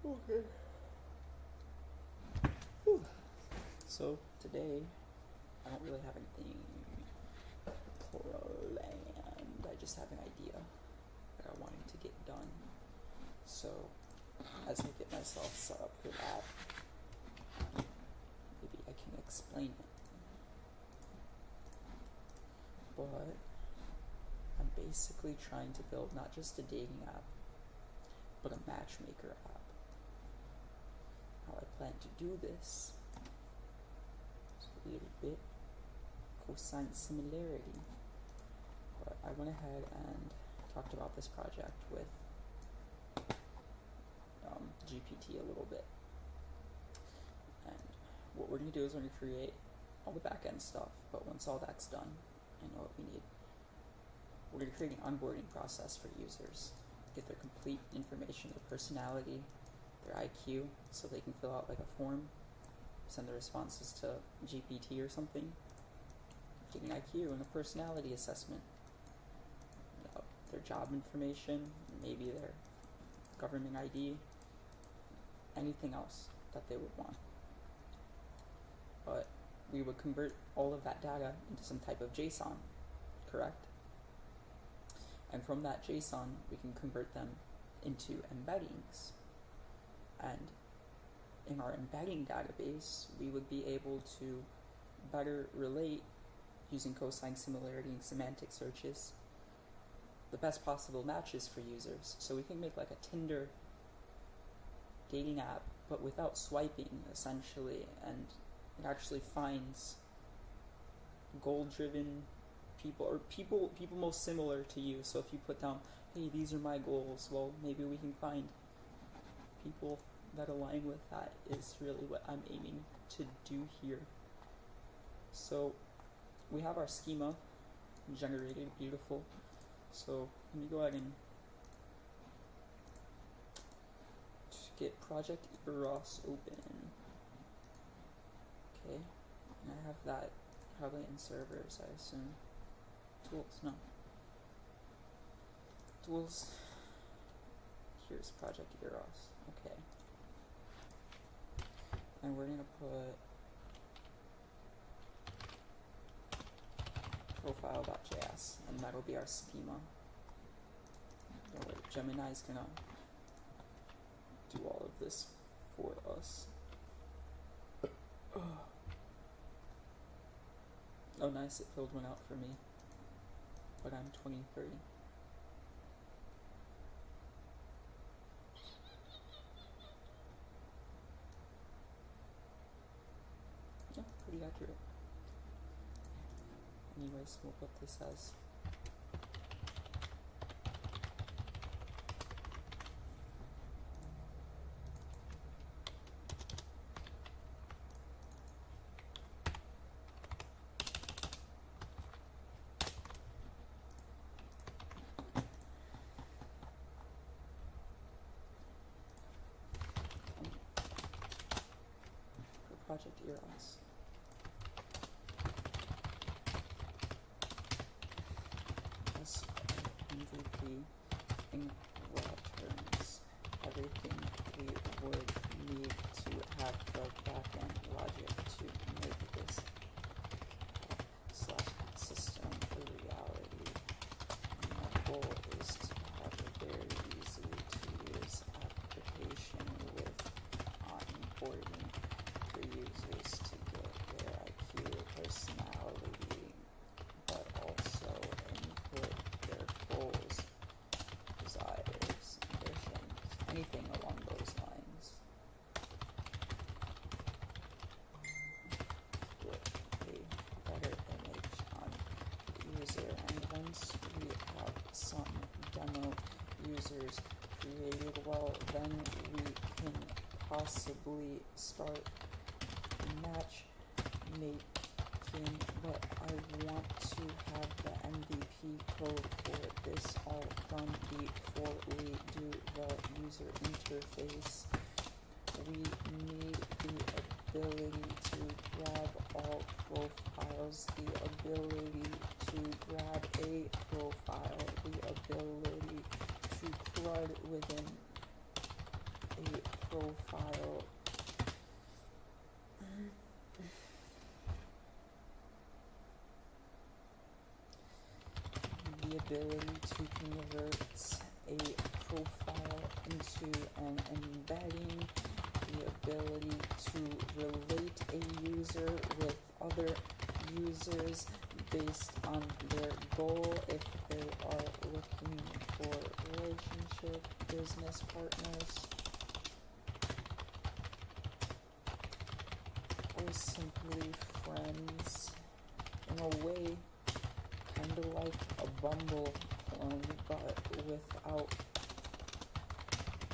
Okay. Whew. So today, I don't really have anything planned. I just have an idea that I wanted to get done. So as I get myself set up for that, maybe I can explain it. But I'm basically trying to build not just a dating app, but a matchmaker app. How I plan to do this is a little bit cosine similarity. But I went ahead and talked about this project with GPT a little bit. And what we're going to do is we're going to create all the back-end stuff, but once all that's done, I know what we need. We're going to create an onboarding process for users, get their complete information, their personality, their IQ, so they can fill out like a form, send the responses to GPT or something, get an IQ and a personality assessment, their job information, maybe their government ID, anything else that they would want. But we would convert all of that data into some type of JSON, correct? And from that JSON, we can convert them into embeddings. And in our embedding database, we would be able to better relate, using cosine similarity and semantic searches, the best possible matches for users. So we can make like a Tinder dating app, but without swiping, essentially, and it actually finds goal-driven people, or people most similar to you. So if you put down, hey, these are my goals, well, maybe we can find people that align with that is really what I'm aiming to do here. So we have our schema generated, beautiful. So let me go ahead and get project Eros open. Okay, and I have that probably in servers, I assume. Tools, no. Tools. Here's project Eros. Okay. And we're gonna put profile.js, and that'll be our schema. Don't worry, Gemini's gonna do all of this for us. Oh nice, it filled one out for me. But I'm 2030. Yeah, pretty accurate. Anyways, we'll put this as project Eros. As MVP in raw terms, everything we would need to have the backend logic to make this / system a reality. My goal is to have a very easy to use application with onboarding for users to get their IQ, personality, but also input their goals, desires, ambitions, anything along those lines. With a better image on the user, and once we have some demo users created, well, then we can possibly start matchmaking, but I want to have the MVP code for this all done before we do the user interface. We need the ability to grab all profiles, the ability to grab a profile, the ability to CRUD within a profile. The ability to convert a profile into an embedding, the ability to relate a user with other users based on their goal if they are looking for relationship business partners, or simply friends. In a way, kind of like a Bumble clone, but without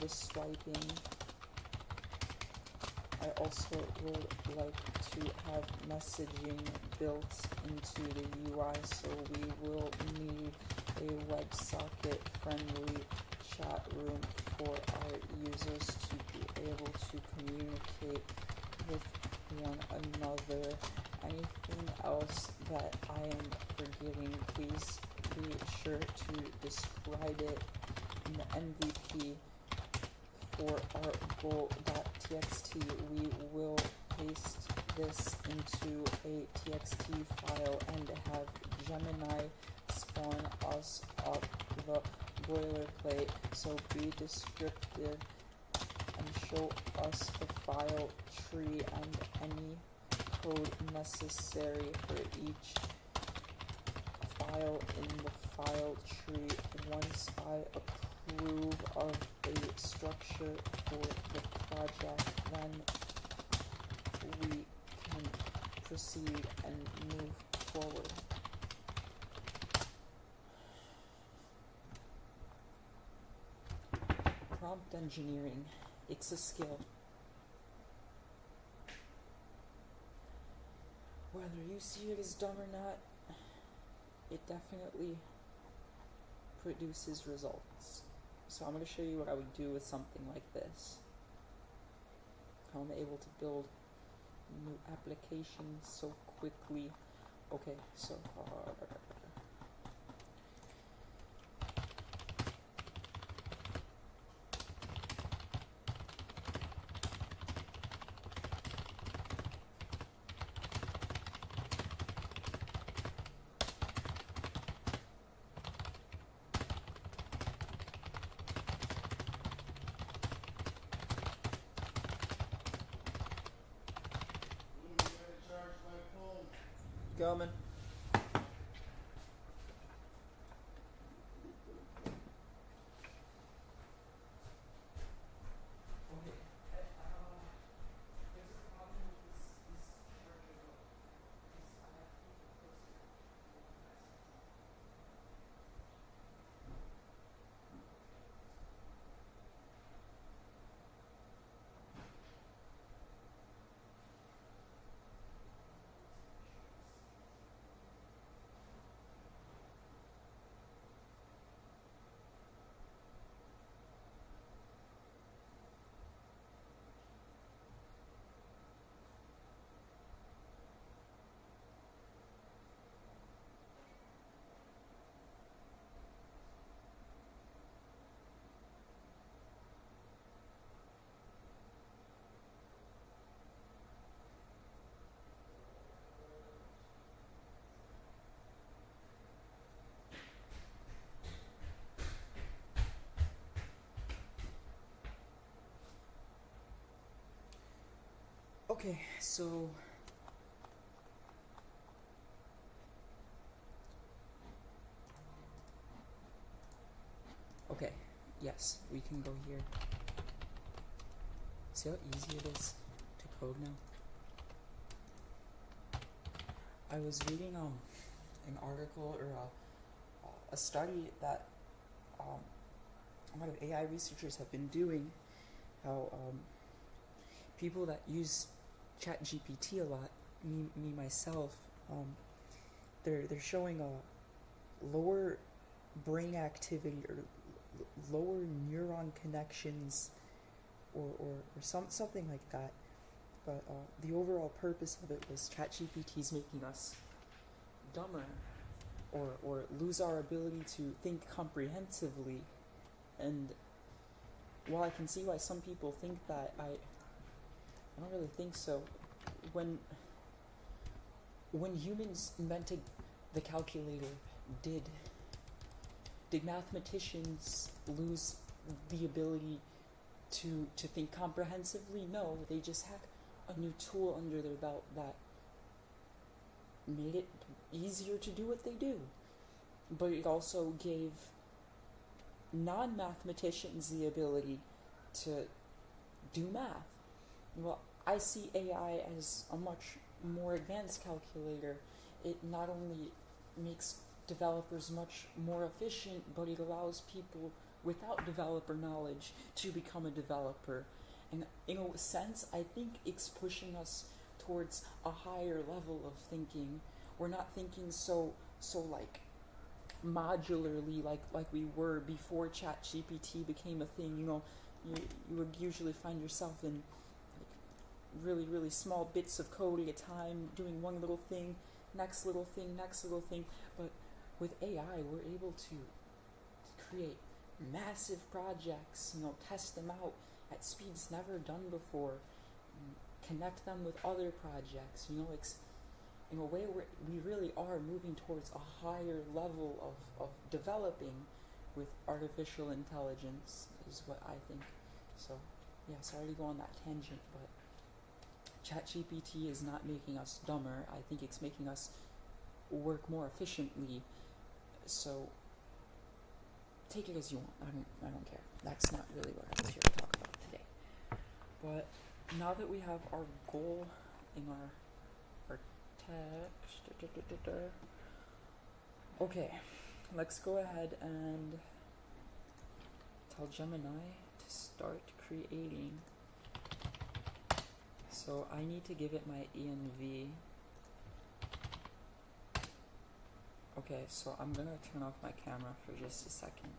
the swiping. I also would like to have messaging built into the UI, so we will need a WebSocket friendly chat room for our users to be able to communicate with one another. Anything else that I am forgetting, please be sure to describe it in the MVP. For our goal.txt, we will paste this into a txt file and have Gemini spawn us up the boilerplate, so be descriptive and show us the file tree and any code necessary for each file in the file tree. Once I approve of a structure for the project, then we can proceed and move forward. Prompt engineering, it's a skill. Whether you see it as dumb or not, it definitely produces results. So I'm going to show you what I would do with something like this. How I'm able to build new applications so quickly. Okay, so coming. Okay, so yes, we can go here. See how easy it is to code now? I was reading an article or a study that a lot of AI researchers have been doing, how people that use ChatGPT a lot, me myself, they're showing a lower brain activity or lower neuron connections or something like that. But the overall purpose of it was ChatGPT is making us dumber or lose our ability to think comprehensively, and while I can see why some people think that, I don't really think so. When humans invented the calculator, did mathematicians lose the ability to think comprehensively? No, they just had a new tool under their belt that made it easier to do what they do. But it also gave non-mathematicians the ability to do math. Well, I see AI as a much more advanced calculator. It not only makes developers much more efficient, but it allows people without developer knowledge to become a developer. And in a sense, I think it's pushing us towards a higher level of thinking. We're not thinking so like modularly like we were before ChatGPT became a thing. You would usually find yourself in really, really small bits of code at a time, doing one little thing, next little thing. But with AI, we're able to create massive projects, test them out at speeds never done before, connect them with other projects. It's in a way we really are moving towards a higher level of developing with artificial intelligence, is what I think. So, yeah, sorry to go on that tangent, but ChatGPT is not making us dumber. I think it's making us work more efficiently. So take it as you want. I don't care. That's not really what I was here to talk about today. But now that we have our goal in our text, okay, let's go ahead and tell Gemini to start creating. So I need to give it my env. Okay, so I'm gonna turn off my camera for just a second.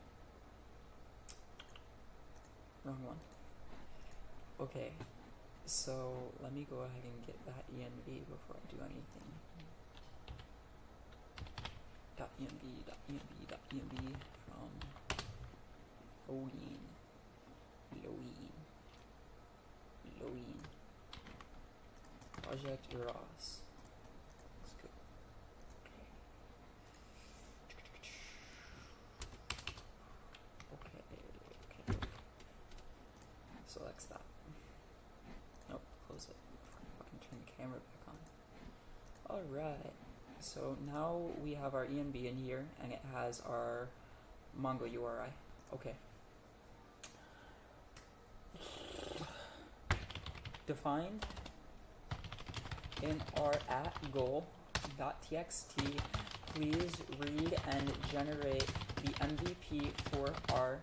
Wrong one. Okay, so let me go ahead and get that env before I do anything. .env from Loeen. Project Eros. Let's go. Okay. Selects that. Nope, close it. Fucking turn the camera back on. Alright. So now we have our env in here, and it has our Mongo URI. Okay. Defined in our @goal.txt, please read and generate the MVP for our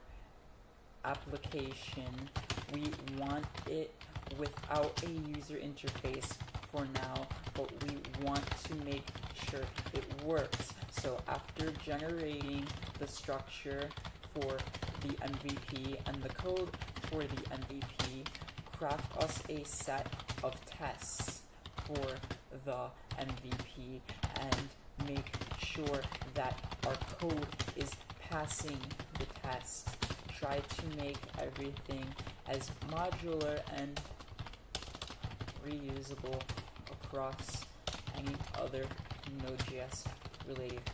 application. We want it without a user interface for now, but we want to make sure it works. So after generating the structure for the MVP and the code for the MVP, craft us a set of tests for the MVP and make sure that our code is passing the test. Try to make everything as modular and reusable across any other Node.js related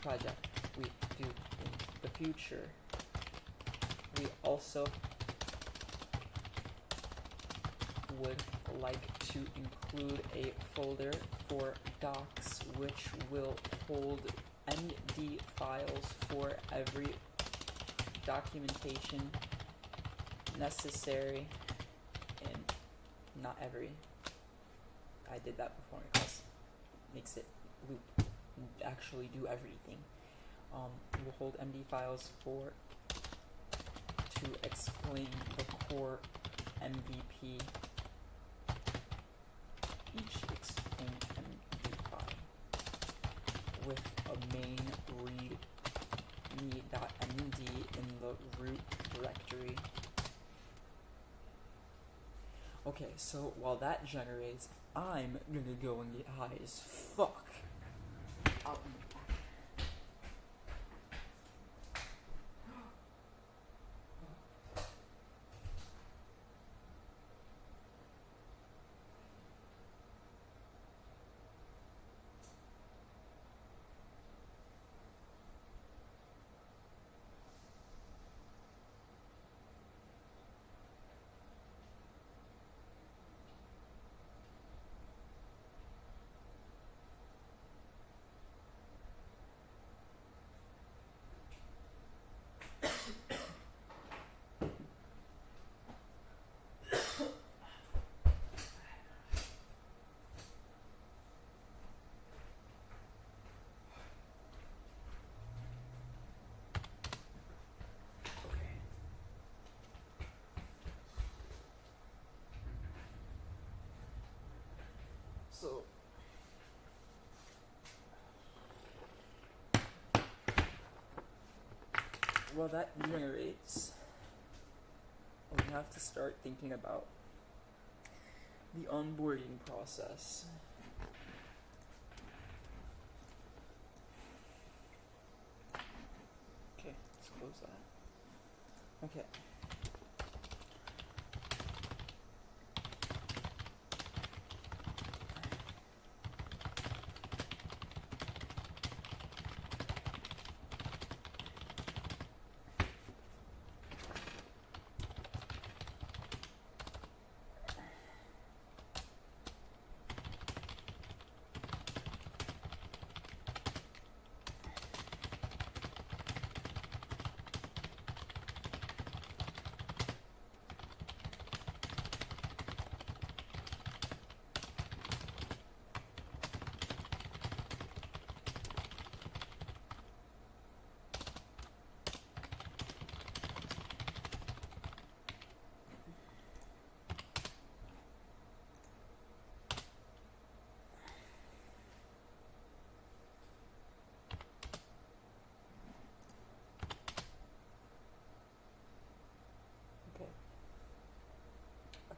project we do in the future. We also would like to include a folder for docs which will hold MD files for every documentation necessary, and not every. I did that before because it makes it loop actually do everything. We'll hold MD files to explain the core MVP. Each explain MD file with a main readme.md in the root directory. Okay, so while that generates, I'm gonna go and get high as fuck. Out in the back. Well, that generates. We have to start thinking about the onboarding process. Okay, let's close that. Okay.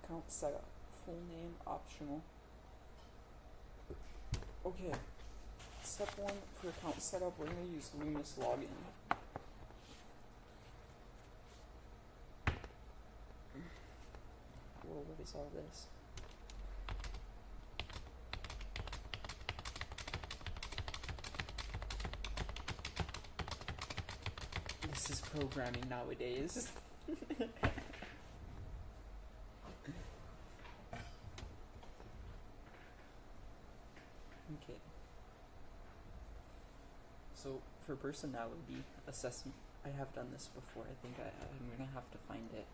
Account setup. Full name optional. Okay. Step 1 for account setup, we're going to use Leumas login. Whoa, what is all this? This is programming nowadays. Okay. So for personality assessment, I have done this before. I think I'm gonna have to find it.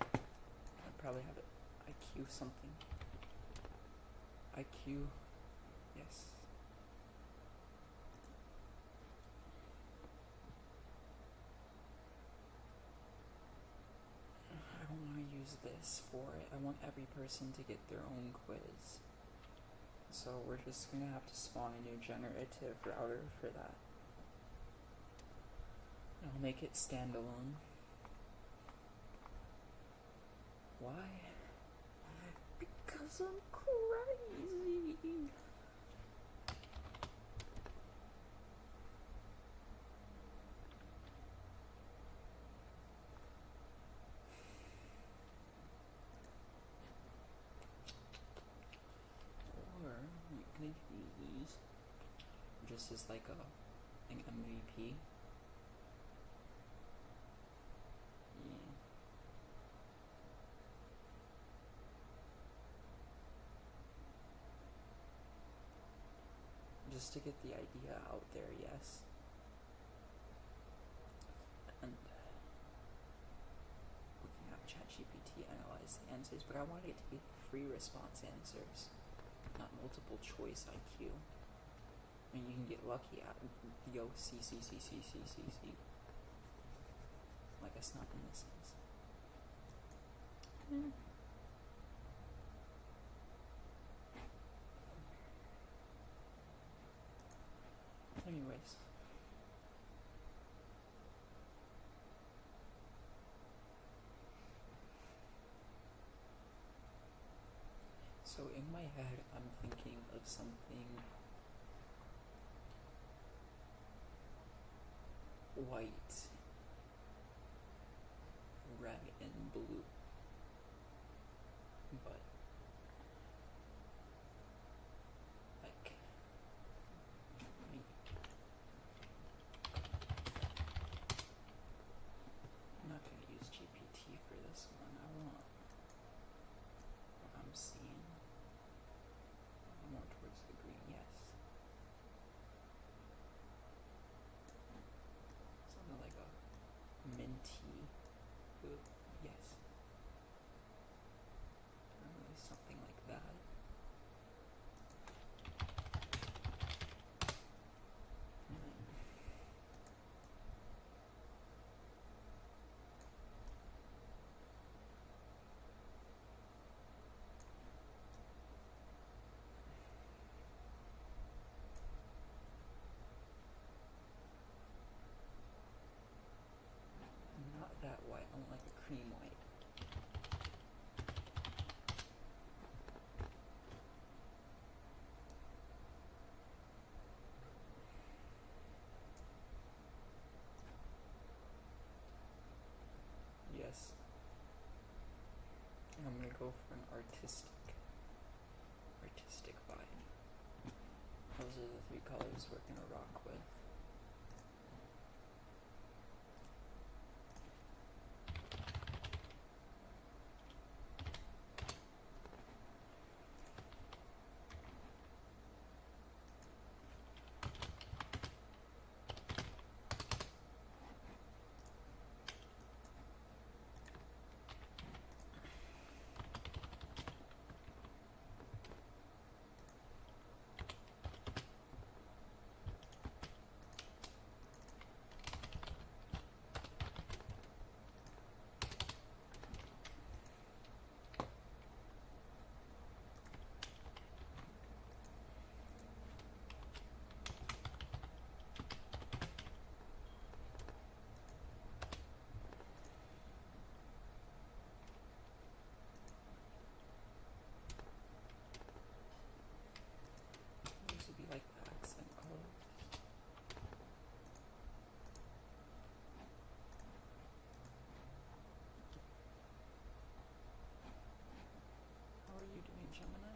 I probably have it. IQ something. IQ. Yes. I don't want to use this for it. I want every person to get their own quiz. So we're just going to have to spawn a new generative router for that. I'll make it standalone. Why? Because I'm crazy. Or you could use just as like an MVP. Just to get the idea out there, yes. And we can have ChatGPT analyze the answers, but I want it to be free response answers, not multiple choice IQ. I mean, you can get lucky at yo C. I guess not in this sense. Anyways. So in my head, I'm thinking of something white, red, and blue. But like I'm not gonna use GPT for this one. I want what I'm seeing. More towards the green, yes. Something like a minty blue, yes. I don't really cream white. Yes. And I'm gonna go for an artistic vibe. Those are the three colors we're gonna rock with. These would be like the accent colors. How are you doing, Gemini?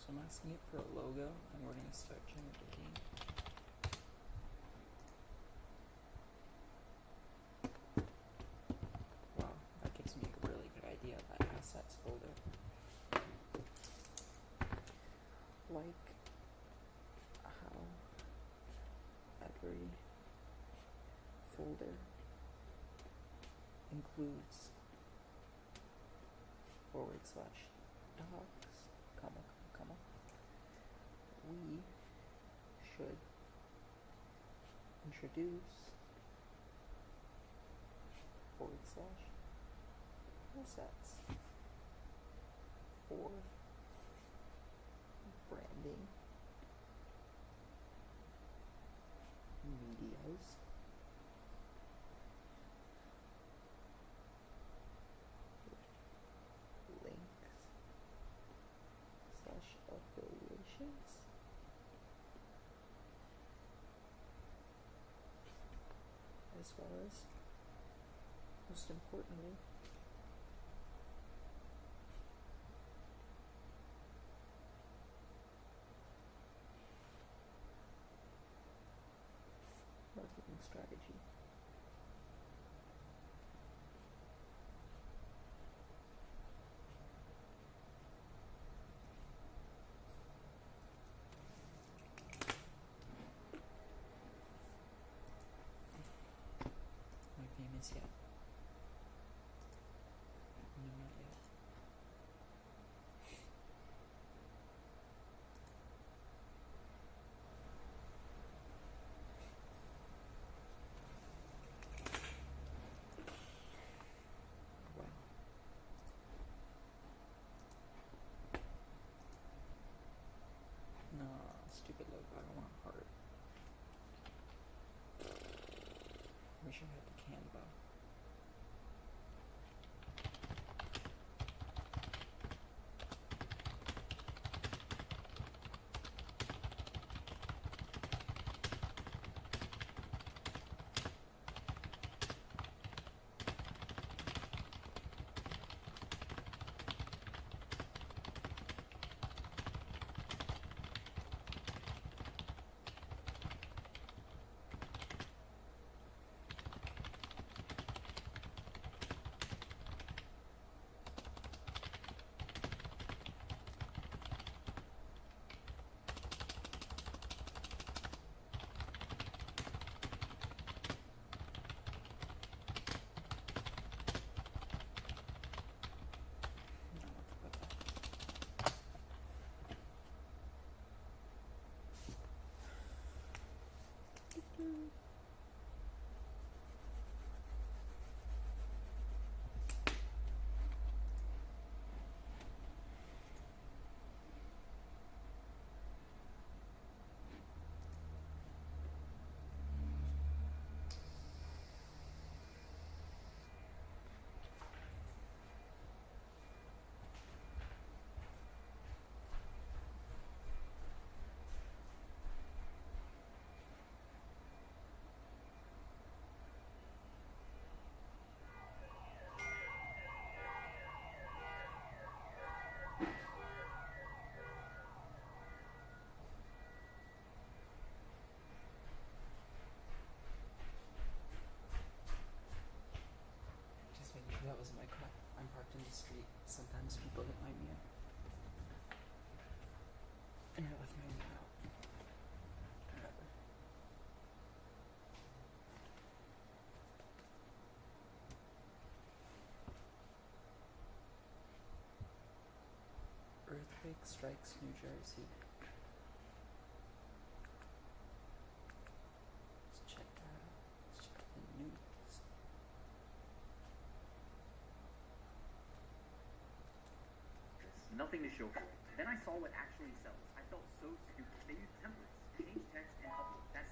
I'm asking it for a logo, and we're going to start generating. Wow, that gives me a really good idea of that assets folder. Like how every folder folder includes /docs, comma, we should introduce /assets for branding medias links/affiliations as well as, most importantly, marketing strategy. My famous yet. No, not yet. Wow. No, stupid logo. I don't want a heart. Wish I had the Canva. That was my car. I'm parked in the street. Sometimes people hit my mirror. And I left my mirror out. Whatever. Earthquake strikes New Jersey. Let's check that out. Let's check the news. Nothing to show for it. Then I saw what actually sells. I felt so stupid. They use templates, change text, and upload. That's.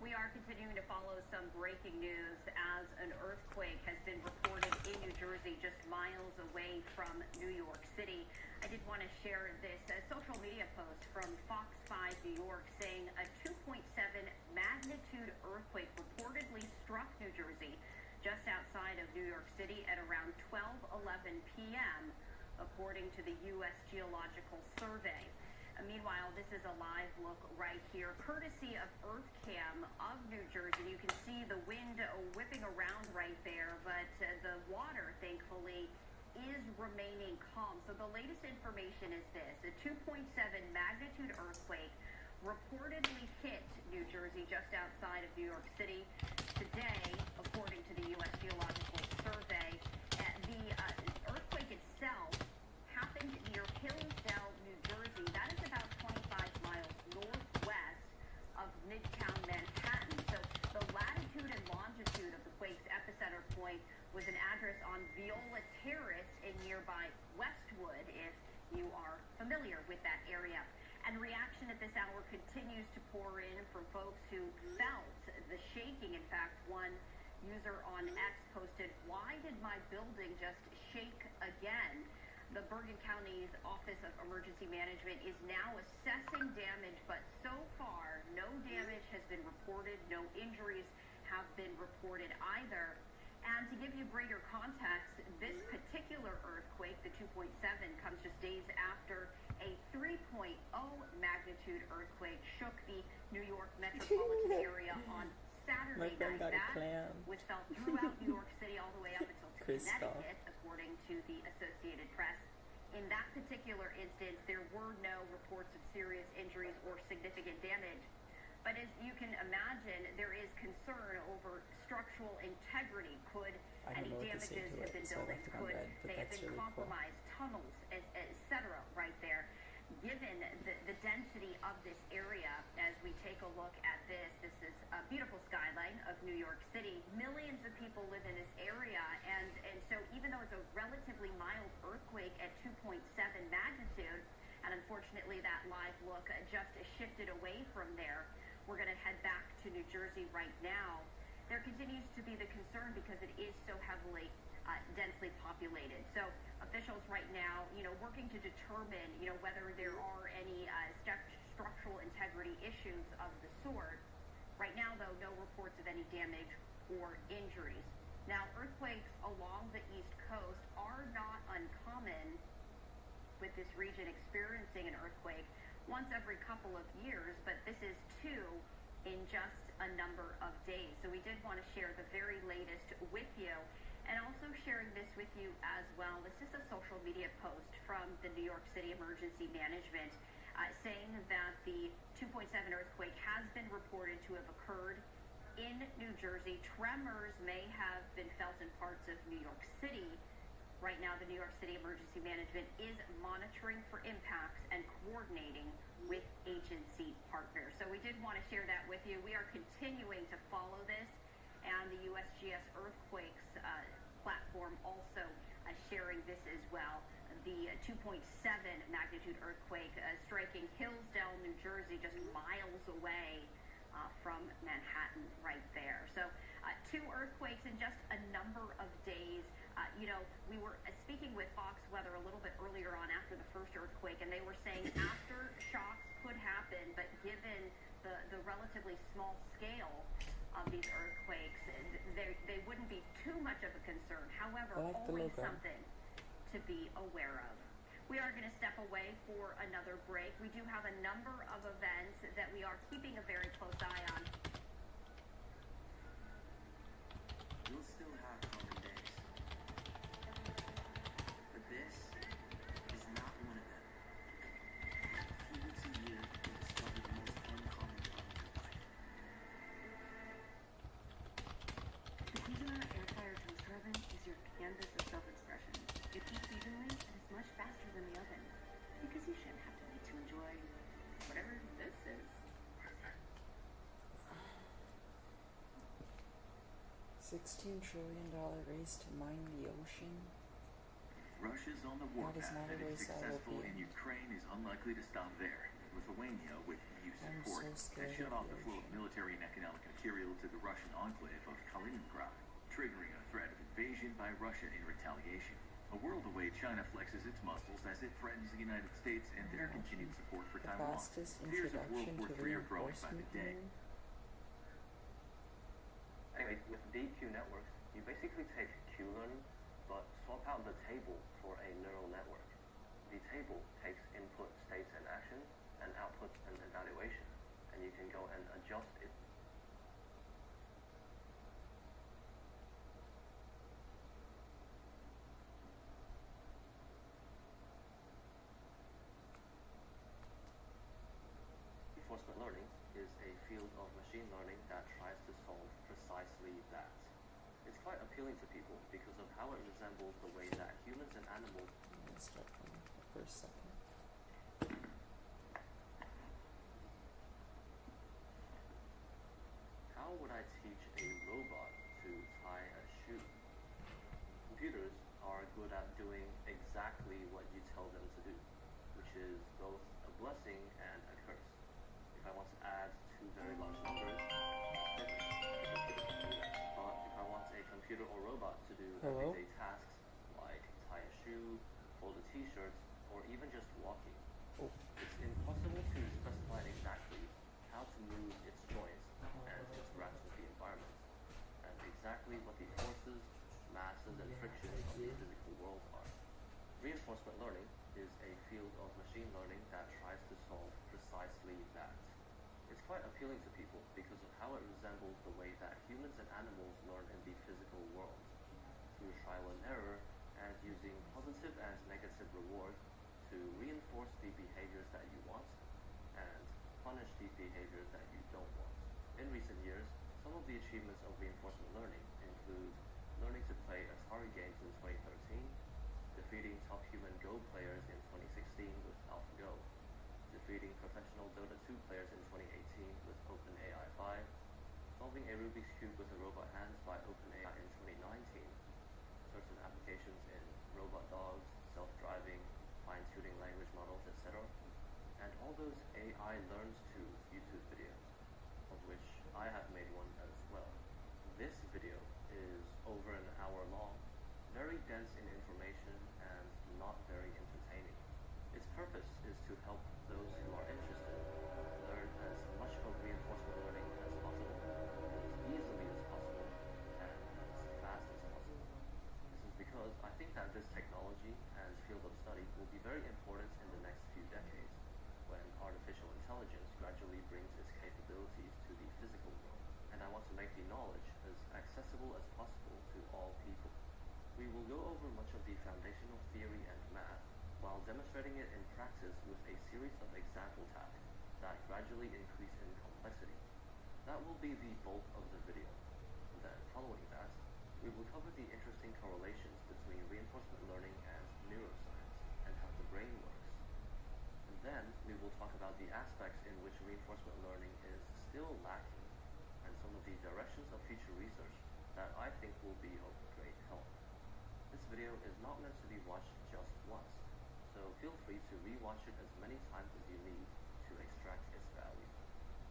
We are continuing to follow some breaking news as an earthquake has been reported in New Jersey, just miles away from New York City. I did want to share this social media post from Fox 5 New York saying a 2.7 magnitude earthquake reportedly struck New Jersey just outside of New York City at around 12:11 p.m. according to the U.S. Geological Survey. Meanwhile, this is a live look right here, courtesy of EarthCam of New Jersey. You can see the wind whipping around right there, but the water, thankfully, is remaining calm. So the latest information is this: a 2.7 magnitude earthquake reportedly hit New Jersey just outside of New York City today, according to the U.S. Geological Survey. The earthquake itself happened near Hillsdale, New Jersey. That is about 25 miles northwest of Midtown Manhattan. So the latitude and longitude of the quake's epicenter point was an address on Viola Terrace in nearby Westwood, if you are familiar with that area. And reaction at this hour continues to pour in from folks who felt the shaking. In fact, one user on X posted, "Why did my building just shake again?" The Bergen County's Office of Emergency Management is now assessing damage, but so far, no damage has been reported. No injuries have been reported either. And to give you greater context, this particular earthquake, the 2.7, comes just days after a 3.0 magnitude earthquake shook the New York metropolitan area on Saturday night. That was felt throughout New York City all the way up until Connecticut, according to the Associated Press. In that particular instance, there were no reports of serious injuries or significant damage. But as you can imagine, there is concern over structural integrity. Could any damages have been buildings? Could they have been compromised? Tunnels, etc. right there. Given the density of this area, as we take a look at this is a beautiful skyline of New York City. Millions of people live in this area, and so even though it's a relatively mild earthquake at 2.7 magnitude, and unfortunately that live look just shifted away from there, we're going to head back to New Jersey right now. There continues to be the concern because it is so heavily densely populated. So officials right now, working to determine, whether there are any structural integrity issues of the sort. Right now, though, no reports of any damage or injuries. Now, earthquakes along the East Coast are not uncommon, with this region experiencing an earthquake once every couple of years, but this is two in just a number of days. So we did want to share the very latest with you, and also sharing this with you as well. This is a social media post from the New York City Emergency Management saying that the 2.7 earthquake has been reported to have occurred in New Jersey. Tremors may have been felt in parts of New York City. Right now, the New York City Emergency Management is monitoring for impacts and coordinating with agency partners. So we did want to share that with you. We are continuing to follow this, and the USGS Earthquakes platform also sharing this as well. The 2.7 magnitude earthquake striking Hillsdale, New Jersey, just miles away from Manhattan right there. So two earthquakes in just a number of days. We were speaking with Fox Weather a little bit earlier on after the first earthquake, and they were saying aftershocks could happen, but given the relatively small scale of these earthquakes, they wouldn't be too much of a concern. However, always something to be aware of. We are going to step away for another break. We do have a number of events that we are keeping a very close eye on. You'll still have common days, but this is not one of them. A few weeks a year, you'll discover the most uncommon times of life. The Cuisinart air fryer toast oven is your canvas of self-expression. It heats evenly and is much faster than the oven, because you shouldn't have to wait to enjoy whatever this is. $16 trillion race to mine the ocean. Russia's on the warpath, and if successful in Ukraine is unlikely to stop there. Lithuania, with EU support, has shut off the flow of military and economic material to the Russian enclave of Kaliningrad, triggering a threat of invasion by Russia in retaliation. A world away, China flexes its muscles as it threatens the United States and their continued support for The Taiwan. fastest Fears of World introduction War to III are growing by the reinforcement day. moon. Anyway, with deep Q networks, you basically take Q learning, but swap out the table for a neural network. The table takes input, states, and actions, and output and evaluation, and you can go and adjust it. Enforcement field of machine learning that tries to solve precisely that. It's quite appealing to people because of how it resembles the way that humans and animals. I'm gonna start from the first second. How would I teach a robot to tie a shoe? Computers are good at doing exactly what you tell them to do, which is both a blessing and a curse. If I want to add two very large numbers, that's perfect. But if I want a computer or robot to do everyday tasks like tie a shoe, fold a t-shirt, or even just walking, it's impossible to specify exactly how to move its joints and interact with the environment, and exactly what the forces, masses, and friction of the physical world are. Reinforcement learning is a field of machine learning that tries to solve precisely that. It's quite appealing to people because of how it resembles the way that humans and animals learn in the physical world, through trial and error and using positive and negative rewards to reinforce the behaviors that you want and punish the behaviors that you don't want. In recent years, some of the achievements of reinforcement learning include learning to play Atari games in 2013, defeating top human Go players in 2016 with AlphaGo, defeating professional Dota 2 players in 2018 with OpenAI 5, solving a Rubik's Cube with a robot hands by OpenAI in 2019, certain applications in robot dogs, self-driving, fine-tuning language models, etc., and all those AI learns to YouTube videos, of which I have made one as well. This video is over an hour long, very dense in information and not very entertaining. Its purpose is to help those who are interested learn as much of reinforcement learning as possible, as easily as possible, and as fast as possible. This is because I think that this technology and field of study will be very important in the next few decades, when artificial intelligence gradually brings its capabilities to the physical world, and I want to make the knowledge as accessible as possible to all people. We will go over much of the foundational theory and math, while demonstrating it in practice with a series of example tasks that gradually increase in complexity. That will be the bulk of the video. Then, following that, we will cover the interesting correlations between reinforcement learning and neuroscience, and how the brain works. And then, we will talk about the aspects in which reinforcement learning is still lacking, and some of the directions of future research that I think will be of great help. This video is not meant to be watched just once, so feel free to re-watch it as many times as you need to extract its value.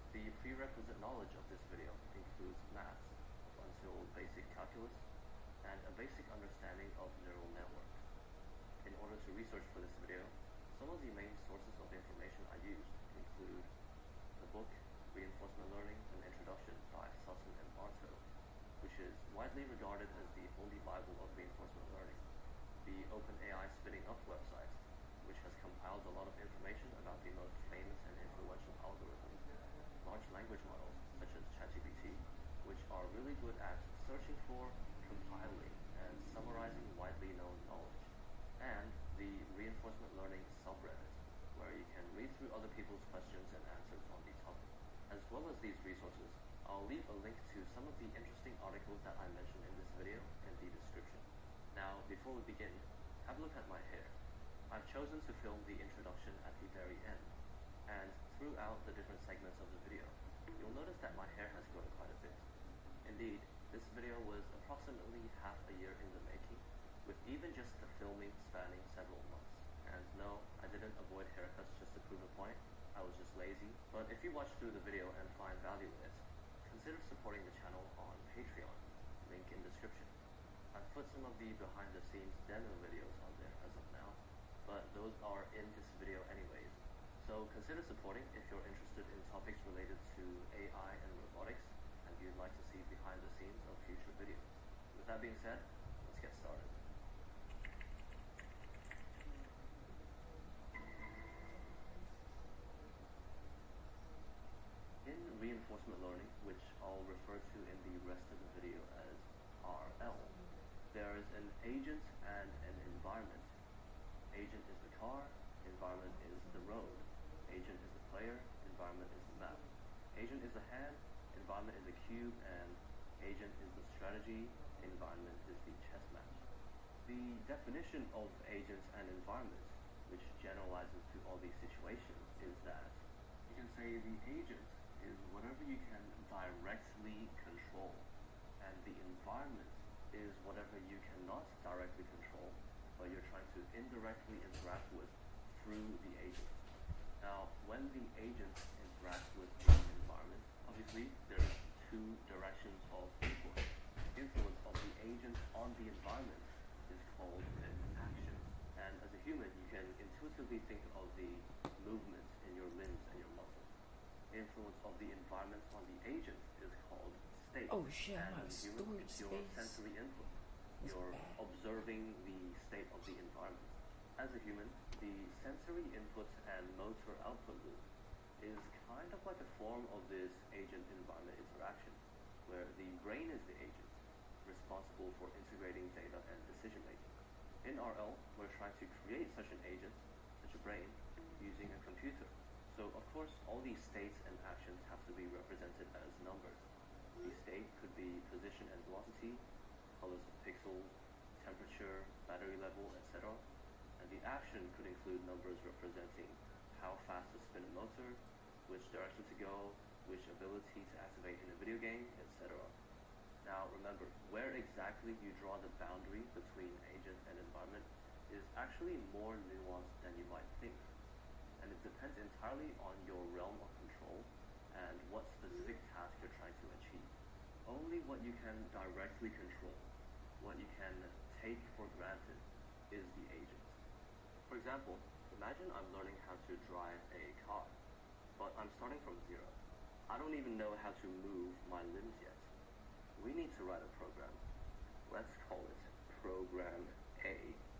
The prerequisite knowledge of this video includes maths, up until basic calculus, and a basic understanding of neural networks. In order to research for this video, some of the main sources of information I used include the book Reinforcement Learning: An Introduction by Sutton and Bartow, which is widely regarded as the holy bible of reinforcement learning, the OpenAI Spinning Up website, which has compiled a lot of information about the most famous and influential algorithms, large language models such as ChatGPT, which are really good at searching for, compiling, and summarizing widely known knowledge, and the reinforcement learning subreddit, where you can read through other people's questions and answers on the topic. As well as these resources, I'll leave a link to some of the interesting articles that I mentioned in this video in the description. Now, before we begin, have a look at my hair. I've chosen to film the introduction at the very end, and throughout the different segments of the video, you'll notice that my hair has grown quite a bit. Indeed, this video was approximately half a year in the making, with even just the filming spanning several months. And no, I didn't avoid haircuts just to prove a point, I was just lazy. But if you watch through the video and find value in it, consider supporting the channel on Patreon, link in description. I've put some of the behind the scenes demo videos on there as of now, but those are in this video anyways. So consider supporting if you're interested in topics related to AI and robotics, and you'd like to see behind the scenes of future videos. With that being said, let's get started. In reinforcement learning, which I'll refer to in the rest of the video as RL, there is an agent and an environment. Agent is the car, environment is the road. Agent is the player, environment is the map. agent is the hand, environment is the cube, and agent is the strategy, environment is the chess match. The definition of agents and environments, which generalizes to all these situations, is that you can say the agent is whatever you can directly control, and the environment is whatever you cannot directly control, but you're trying to indirectly interact with through the agent. Now, when the agent interacts with the environment, obviously there's two directions of influence. Influence of the agent on the environment is called an action. And as a human, you can intuitively think of the movements in your limbs and your muscles. Influence of the environment on the agent is called state. Oh shit, and my as a human, storage it's your space sensory input. is You're bad. observing the state of the environment. As a human, the sensory input and motor output loop is kind of like a form of this agent-environment interaction, where the brain is the agent, responsible for integrating data and decision-making. In RL, we're trying to create such an agent, such a brain, using a computer. So, of course, all these states and actions have to be represented as numbers. The state could be position and velocity, colors of pixels, temperature, battery level, etc. And the action could include numbers representing how fast to spin a motor, which direction to go, which ability to activate in a video game, etc. Now remember, where exactly you draw the boundary between agent and environment is actually more nuanced than you might think. And it depends entirely on your realm of control and what specific task you're trying to achieve. Only what you can directly control, what you can take for granted, is the agent. For example, imagine I'm learning how to drive a car, but I'm starting from zero. I don't even know how to move my limbs yet. We need to write a program. Let's call it Program A,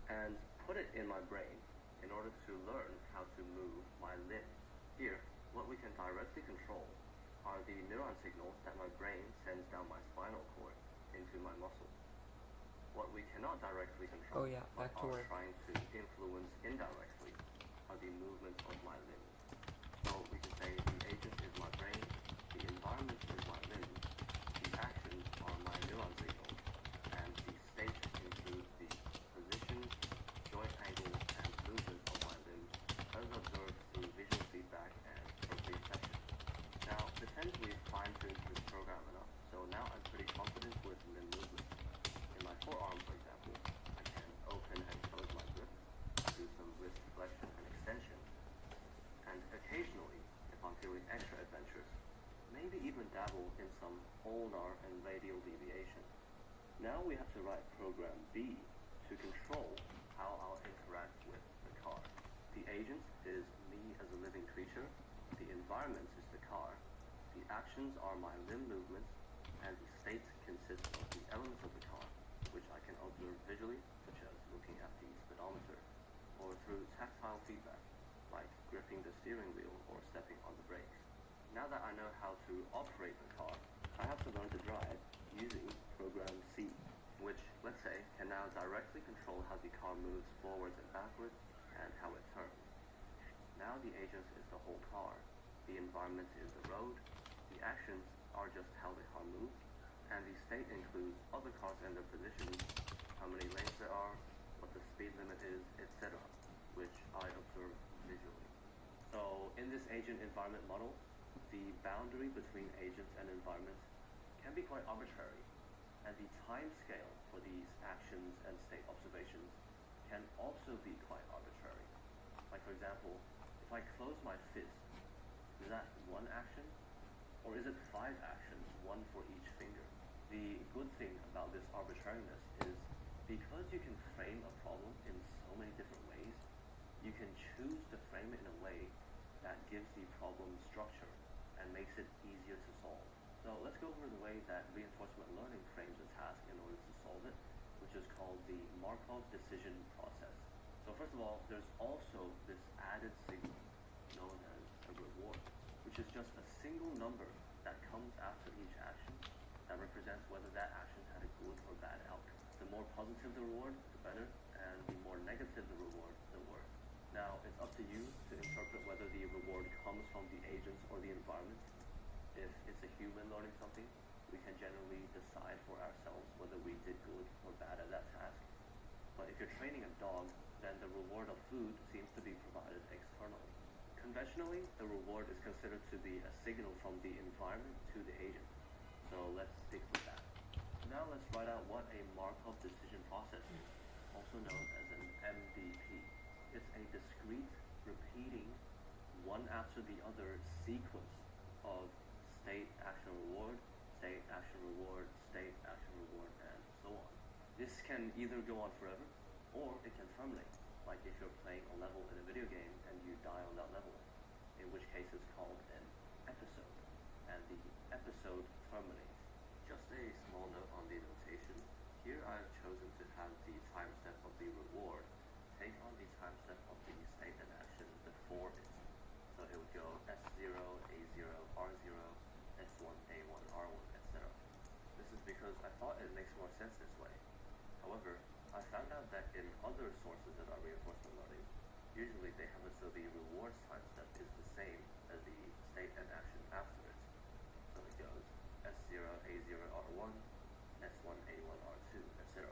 and put it in my brain in order to learn how to move my limbs. Here, what we can directly control are the neuron signals that my brain sends down my spinal cord into my muscles. What we cannot directly control, but are trying to influence indirectly, are the movements of my limbs. So we can say the agent is my brain, the environment is my limbs, the actions are my neuron signals, and the state includes the position, joint angle, and movement of my limbs as observed through visual feedback and proprioception. Now, pretend we've fine-tuned this program enough, so now I'm pretty confident with limb movement. In my forearm, for example, I can open and close my grip, do some wrist flexion and extension, and occasionally, if I'm feeling extra adventurous, maybe even dabble in some ulnar and radial deviation. Now we have to write program B to control how I'll interact with the car. The agent is me as a living creature, the environment is the car, the actions are my limb movements, and the state consists of the elements of the car, which I can observe visually, such as looking at the speedometer, or through tactile feedback, like gripping the steering wheel or stepping on the brakes. Now that I know how to operate the car, I have to learn to drive using program C, which, let's say, can now directly control how the car moves forwards and backwards, and how it turns. Now the agent is the whole car, the environment is the road, the actions are just how the car moves, and the state includes other cars and their positions, how many lanes there are, what the speed limit is, etc., which I observe visually. So in this agent environment model, the boundary between agents and environment can be quite arbitrary, and the time scale for these actions and state observations can also be quite arbitrary. Like for example, if I close my fist, is that one action? Or is it 5 actions, one for each finger? The good thing about this arbitrariness is because you can frame a problem in so many different ways, you can choose to frame it in a way that gives the problem structure and makes it easier to solve. So let's go over the way that reinforcement learning frames a task in order to solve it, which is called the Markov decision process. So first of all, there's also this added signal known as a reward, which is just a single number that comes after each action that represents whether that action had a good or bad outcome. The more positive the reward, the better, and the more negative the reward, the worse. Now, it's up to you to interpret whether the reward comes from the agents or the environment. If it's a human learning something, we can generally decide for ourselves whether we did good or bad at that task. But if you're training a dog, then the reward of food seems to be provided externally. Conventionally, the reward is considered to be a signal from the environment to the agent. So let's stick with that. Now let's write out what a Markov decision process is, also known as an MDP. It's a discrete, repeating, one after the other sequence of state, action, reward, state, action, reward, state, action, reward, and so on. This can either go on forever, or it can terminate, like if you're playing a level in a video game and you die on that level, in which case it's called an episode, and the episode terminates. Just a small note on the notation. Here I've chosen to have the time step of the reward take on the time step of the state and action before it. So it would go S0, A0, R0, S1, A1, R1, etc. This is because I thought it makes more sense this way. However, I found out that in other sources that are reinforcement learning, usually they have it so the rewards time step is the same as the state and action after it. So it goes S0, A0, R1, S1, A1, R2, etc.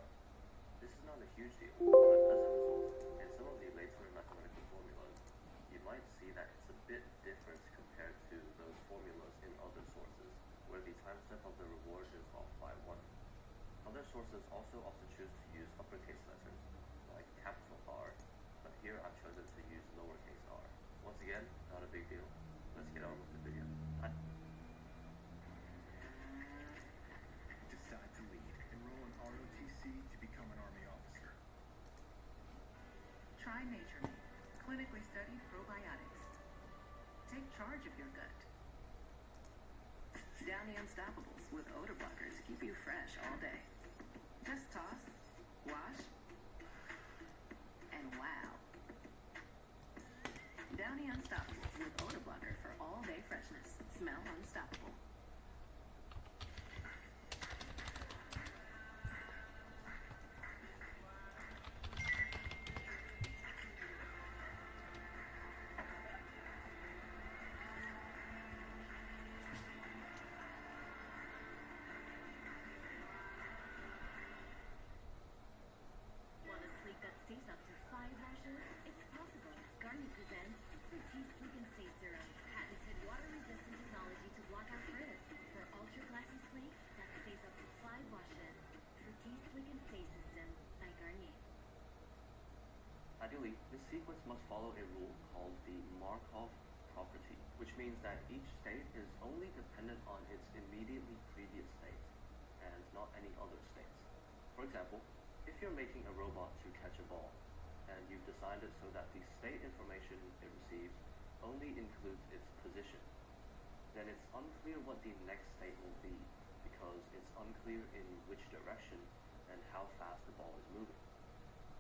This is not a huge deal, but as a result, in some of the later mathematical formulas, you might see that it's a bit different compared to those formulas in other sources, where the time step of the reward is off by 1. Other sources also often choose to use uppercase letters, like capital R, but here I've chosen to use lowercase r. Once again, not a big deal. Let's get on with the video. Decide to lead. Enroll in ROTC to become an Army officer. Try NatureMade, clinically studied probiotics. Take charge of your gut. Downy Unstoppables with odor blockers keep you fresh all day. Just toss, wash, and wow. Downy Unstoppables with odor blocker for all-day freshness. Smell unstoppable. Want a sleep that stays up to 5 washes? It's possible. Garnier presents Fructis Sleep and Stay Serum, patented water-resistant technology to block out frizz for ultra-glassy sleep that stays up to 5 washes. Fructis Sleep and Stay System by Garnier. Ideally, this sequence must follow a rule called the Markov property, which means that each state is only dependent on its immediately previous state, and not any other states. For example, if you're making a robot to catch a ball, and you've designed it so that the state information it receives only includes its position, then it's unclear what the next state will be, because it's unclear in which direction and how fast the ball is moving.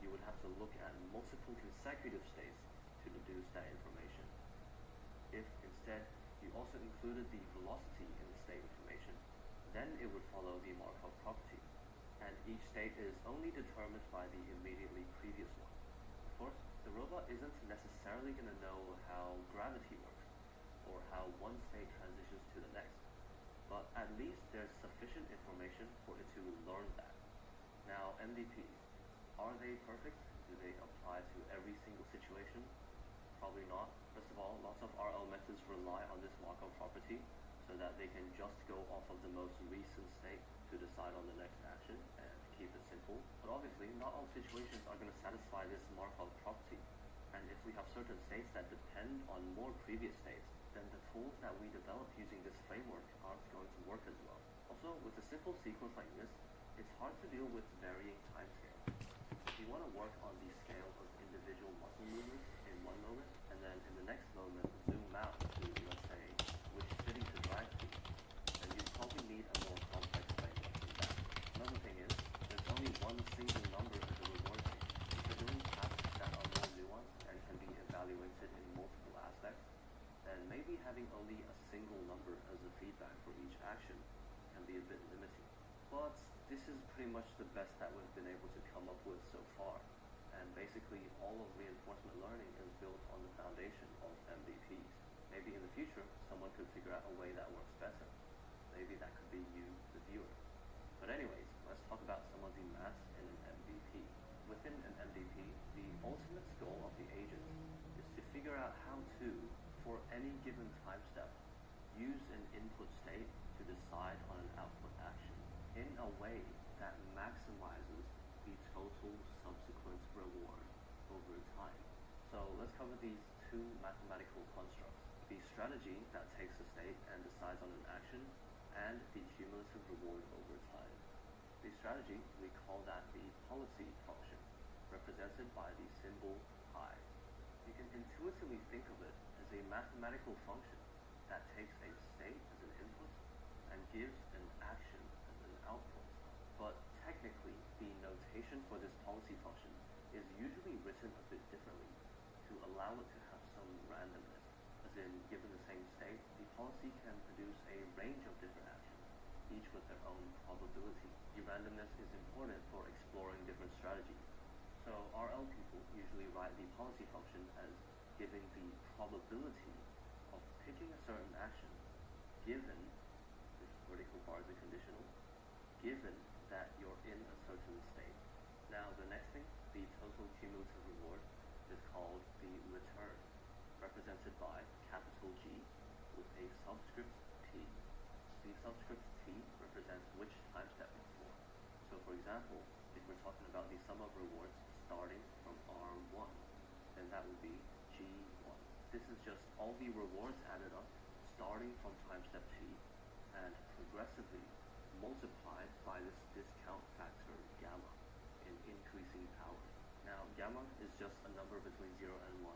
You would have to look at multiple consecutive states to deduce that information. If instead you also included the velocity in the state information, then it would follow the Markov property, and each state is only determined by the immediately previous one. Of course, the robot isn't necessarily going to know how gravity works, or how one state transitions to the next, but at least there's sufficient information for it to learn that. Now, MDPs, are they perfect? Do they apply to every single situation? Probably not. First of all, lots of RL methods rely on this Markov property so that they can just go off of the most recent state to decide on the next action and keep it simple. But obviously, not all situations are going to satisfy this Markov property. And if we have certain states that depend on more previous states, then the tools that we develop using this framework aren't going to work as well. Also, with a simple sequence like this, it's hard to deal with varying timescales. If you want to work on the scale of individual muscle movements in one moment, and then in the next moment zoom out to, let's say, which city to drive to, then you'd probably need a more complex framework than that. Another thing is, there's only one single number as a reward thing. If you're doing tasks that are more nuanced and can be evaluated in multiple aspects, then maybe having only a single number as a feedback for each action can be a bit limiting. But this is pretty much the best that we've been able to come up with so far, and basically all of reinforcement learning is built on the foundation of MVPs. Maybe in the future, someone could figure out a way that works better. Maybe that could be you, the viewer. But anyways, let's talk about some of the maths in an MVP. Within an MVP, the ultimate goal of the agent is to figure out how to, for any given time step, use an input state to decide on an output action in a way that maximizes the total subsequent reward over time. So let's cover these two mathematical constructs: the strategy that takes a state and decides on an action, and the cumulative reward over time. The strategy, we call that the policy function, represented by the symbol I. You can intuitively think of it as a mathematical function that takes a state as an input and gives an action as an output. But technically, the notation for this policy function is usually written a bit differently to allow it to have some randomness. As in, given the same state, the policy can produce a range of different actions, each with their own probability. The randomness is important for exploring different strategies. So RL people usually write the policy function as giving the probability of picking a certain action, given, this vertical bar is a conditional, given that you're in a certain state. Now the next thing, the total cumulative reward, is called the return, represented by capital G with a subscript T. The subscript T represents which time step it's for. So for example, if we're talking about the sum of rewards starting from R1, then that would be G1. This is just all the rewards added up, starting from time step T, and progressively multiplied by this discount factor gamma in increasing power. Now, gamma is just a number between 0 and 1,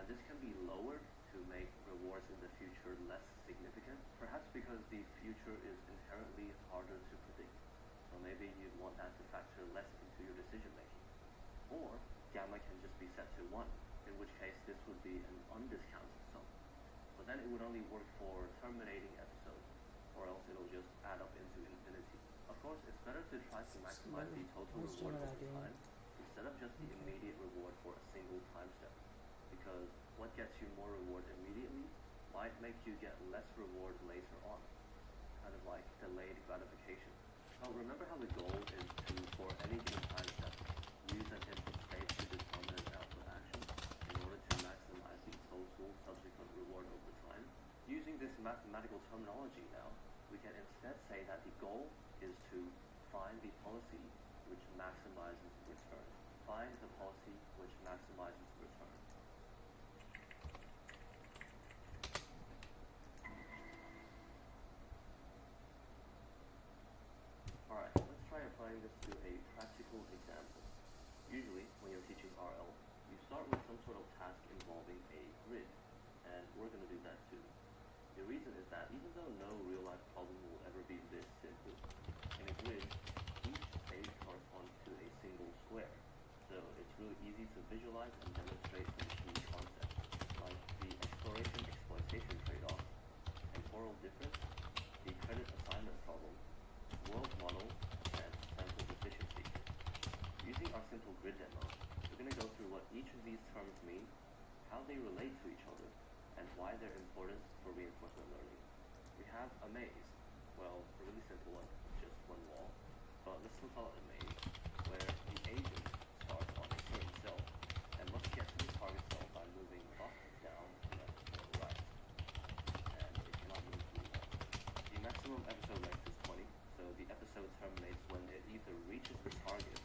and this can be lowered to make rewards in the future less significant, perhaps because the future is inherently harder to predict. So maybe you'd want that to factor less into your decision making. Or gamma can just be set to 1, in which case this would be an undiscounted sum. But then it would only work for terminating episodes, or else it'll just add up into infinity. Of course, it's better to try to maximize the total reward over time instead of just the immediate reward for a single time step, because what gets you more reward immediately might make you get less reward later on, kind of like delayed gratification. Now remember how the goal is to, for any given time step, use an input state to determine an output action in order to maximize the total subsequent reward over time? Using this mathematical terminology now, we can instead say that the goal is to find the policy which maximizes return. Find the policy which maximizes return. Alright, let's try applying this to a practical example. Usually, when you're teaching RL, you start with some sort of task involving a grid, and we're going to do that too. The reason is that even though no real-life problem will ever be this simple, in a grid, each stage corresponds to a single square, so it's really easy to visualize and demonstrate some key concepts, like the exploration-exploitation trade-off, temporal difference, the credit assignment problem, world model, and sample efficiency. Using our simple grid demo, we're going to go through what each of these terms mean, how they relate to each other, and why they're important for reinforcement learning. We have a maze. Well, a really simple one, just one wall, but let's still call it a maze, where the agent starts on a certain cell and must get to the target cell by moving up, down, left, or right, and it cannot move through the wall. The maximum episode length is 20, so the episode terminates when it either reaches the target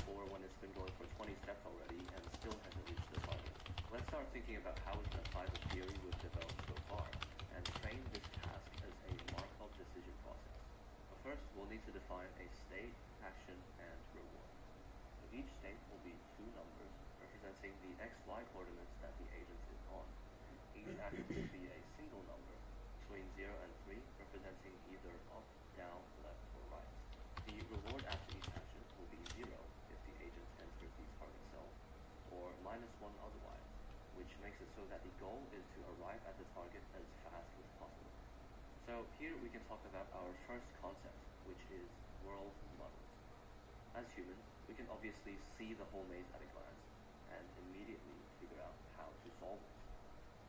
or when it's been going for 20 steps already and still hasn't reached the target. Let's start thinking about how we can apply the theory we've developed so far and train this task as a Markov decision process. But first, we'll need to define a state, action, and reward. So each state will be two numbers representing the x-y coordinates that the agent is on. Each action will be a single number between 0 and 3 representing either up, down, left, or right. The reward after each action will be 0 if the agent enters the target cell, or -1 otherwise, which makes it so that the goal is to arrive at the target as fast as possible. So here we can talk about our first concept, which is world models. As humans, we can obviously see the whole maze at a glance and immediately figure out how to solve it.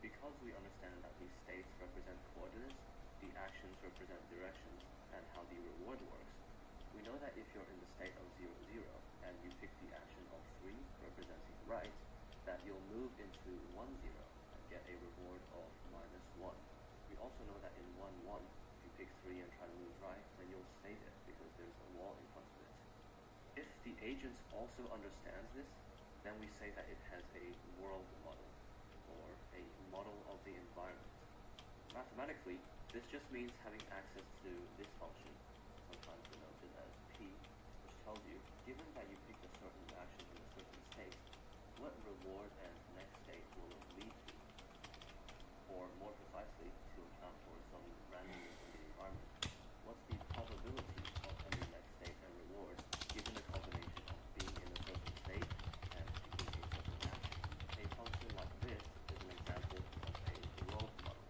Because we understand that these states represent coordinates, the actions represent directions, and how the reward works, we know that if you're in the state of 0, 0, and you pick the action of 3, representing right, that you'll move into 1, 0, and get a reward of -1. We also know that in 1, 1, if you pick 3 and try to move right, then you'll stay there because there's a wall in front of it. If the agent also understands this, then we say that it has a world model, or a model of the environment. Mathematically, this just means having access to this function, sometimes denoted as P, which tells you, given that you picked a certain action in a certain state, what reward and next state will it lead to? Or more precisely, to account for some randomness in the environment, what's the probability of any next state and reward given a combination of being in a certain state and picking a certain action? A function like this is an example of a world model.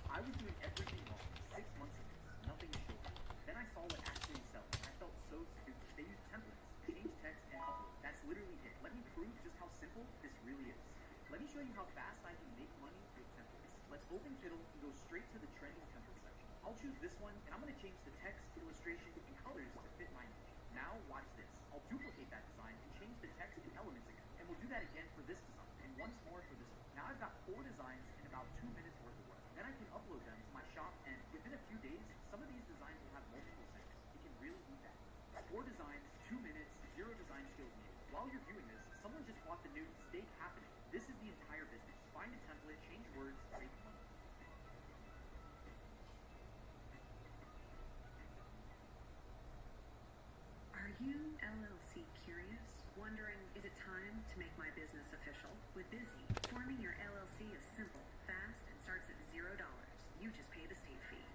I was doing everything wrong. 6 months of this, nothing to show for it. Then I saw what actually sells. I felt so stupid. They use templates, change text, and upload. That's literally it. Let me prove just how simple this really is. Let me show you how fast I can make money with templates. Let's open Fiddle and go straight to the trending template section. I'll choose this one, and I'm going to change the text, illustration, and colors to fit my niche. Now, watch this. I'll duplicate that design and change the text and elements again. And we'll do that again for this design, and once more for this one. Now I've got 4 designs in about 2 minutes worth of work. Then I can upload them to my shop, and within a few days, some of these designs will have multiple cents. It can really beat that. 4 designs, 2 minutes, 0 design skills needed. While you're viewing this, someone just bought the new Steak Happening. This is the entire business. Find a template, change words, make money. Are you LLC curious? Wondering, is it time to make my business official? With Busy, forming your LLC is simple, fast, and starts at $0. You just pay the state fee.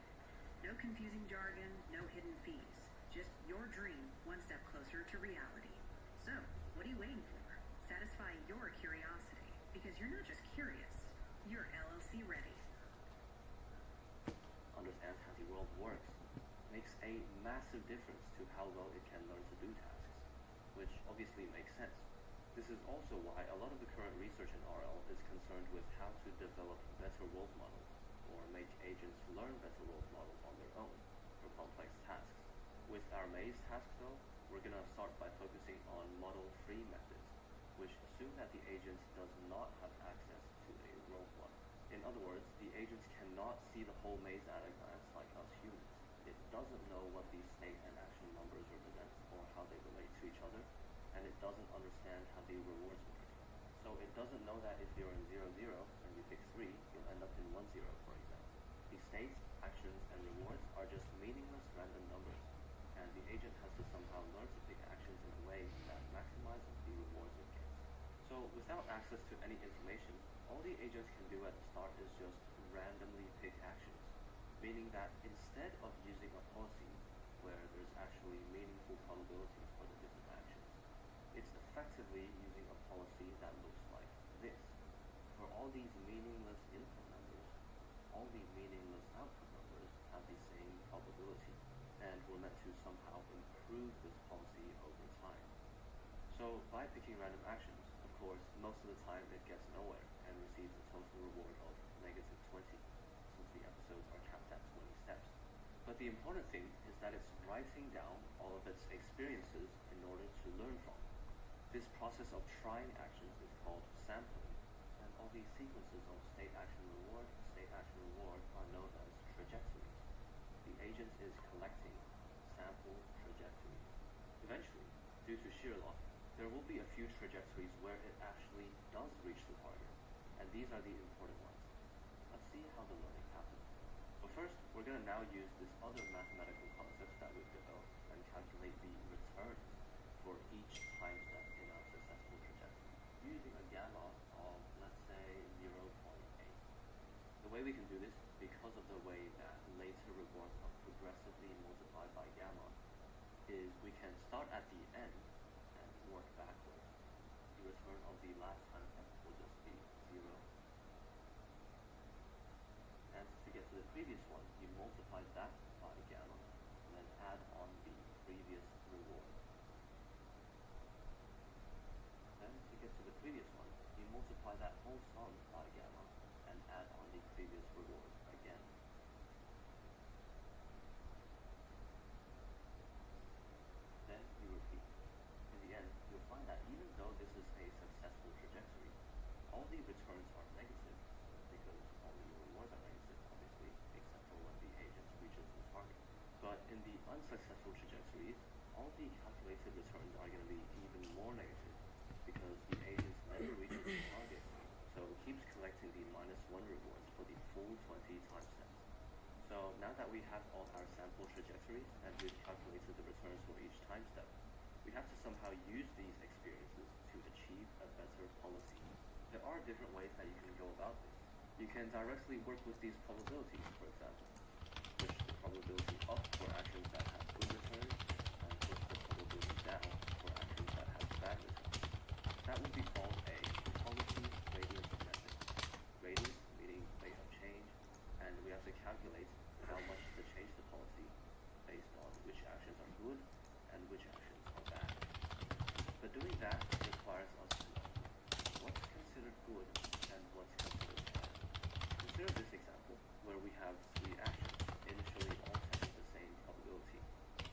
No confusing jargon, no hidden fees. Just your dream, one step closer to reality. So, what are you waiting for? Satisfy your curiosity, because you're not just curious, you're LLC ready. Understands how the world works makes a massive difference to how well it can learn to do tasks, which obviously makes sense. This is also why a lot of the current research in RL is concerned with how to develop better world models, or make agents learn better world models on their own for complex tasks. With our maze task though, we're going to start by focusing on model-free methods, which assume that the agent does not have access to a world model. In other words, the agent cannot see the whole maze at a glance like us humans. It doesn't know what these state and action numbers represent or how they relate to each other, and it doesn't understand how the rewards work. So it doesn't know that if you're in 0, 0 and you pick 3, you'll end up in 1, 0, for example. The states, actions, and rewards are just meaningless random numbers, and the agent has to somehow learn to pick actions in a way that maximizes the rewards it gets. So without access to any information, all the agents can do at the start is just randomly pick actions, meaning that instead of using a policy where there's actually meaningful probabilities for the different actions, it's effectively using a policy that looks like this. For all these meaningless input numbers, all the meaningless output numbers have the same probability, and we're meant to somehow improve this policy over time. So by picking random actions, of course, most of the time it gets nowhere and receives a total reward of -20, since the episodes are capped at 20 steps. But the important thing is that it's writing down all of its experiences in order to learn from. This process of trying actions is called sampling, and all these sequences of state action reward are known as trajectories. The agent is collecting sample trajectories. Eventually, due to shear law, there will be a few trajectories where it actually does reach the target, and these are the important ones. Let's see how the learning happens. But first, we're going to now use this other mathematical concept that we've developed and calculate the returns for each time step in our successful trajectory, using a gamma of, let's say, 0.8. The way we can do this, because of the way that later rewards are progressively multiplied by gamma, is we can start at the end and work backwards. The return of the last time step will just be 0. And to get to the previous one, you multiply that by gamma, and then add on the previous reward. Then to get to the previous one, you multiply that whole sum by the previous reward again. Then you repeat. In the end, you'll find that even though this is a successful trajectory, all the returns are negative because all the rewards are negative, obviously, except for when the agent reaches the target. But in the unsuccessful trajectories, all the calculated returns are going to be even more negative because the agent never reaches the target, so it keeps collecting the -1 rewards for the full 20 time steps. So now that we have all our sample trajectories and we've calculated the returns for each time step, we have to somehow use these experiences to achieve a better policy. There are different ways that you can go about this. You can directly work with these probabilities, for example. Push the probability up for actions that have good returns, and push the probability down for actions that have bad returns. That would be called a policy gradient method. Gradient meaning rate of change, and we have to calculate how much to change the policy based on which actions are good and which actions are bad. But doing that requires us to know what's considered good and what's considered bad. Consider this example where we have 3 actions, initially all having the same probability.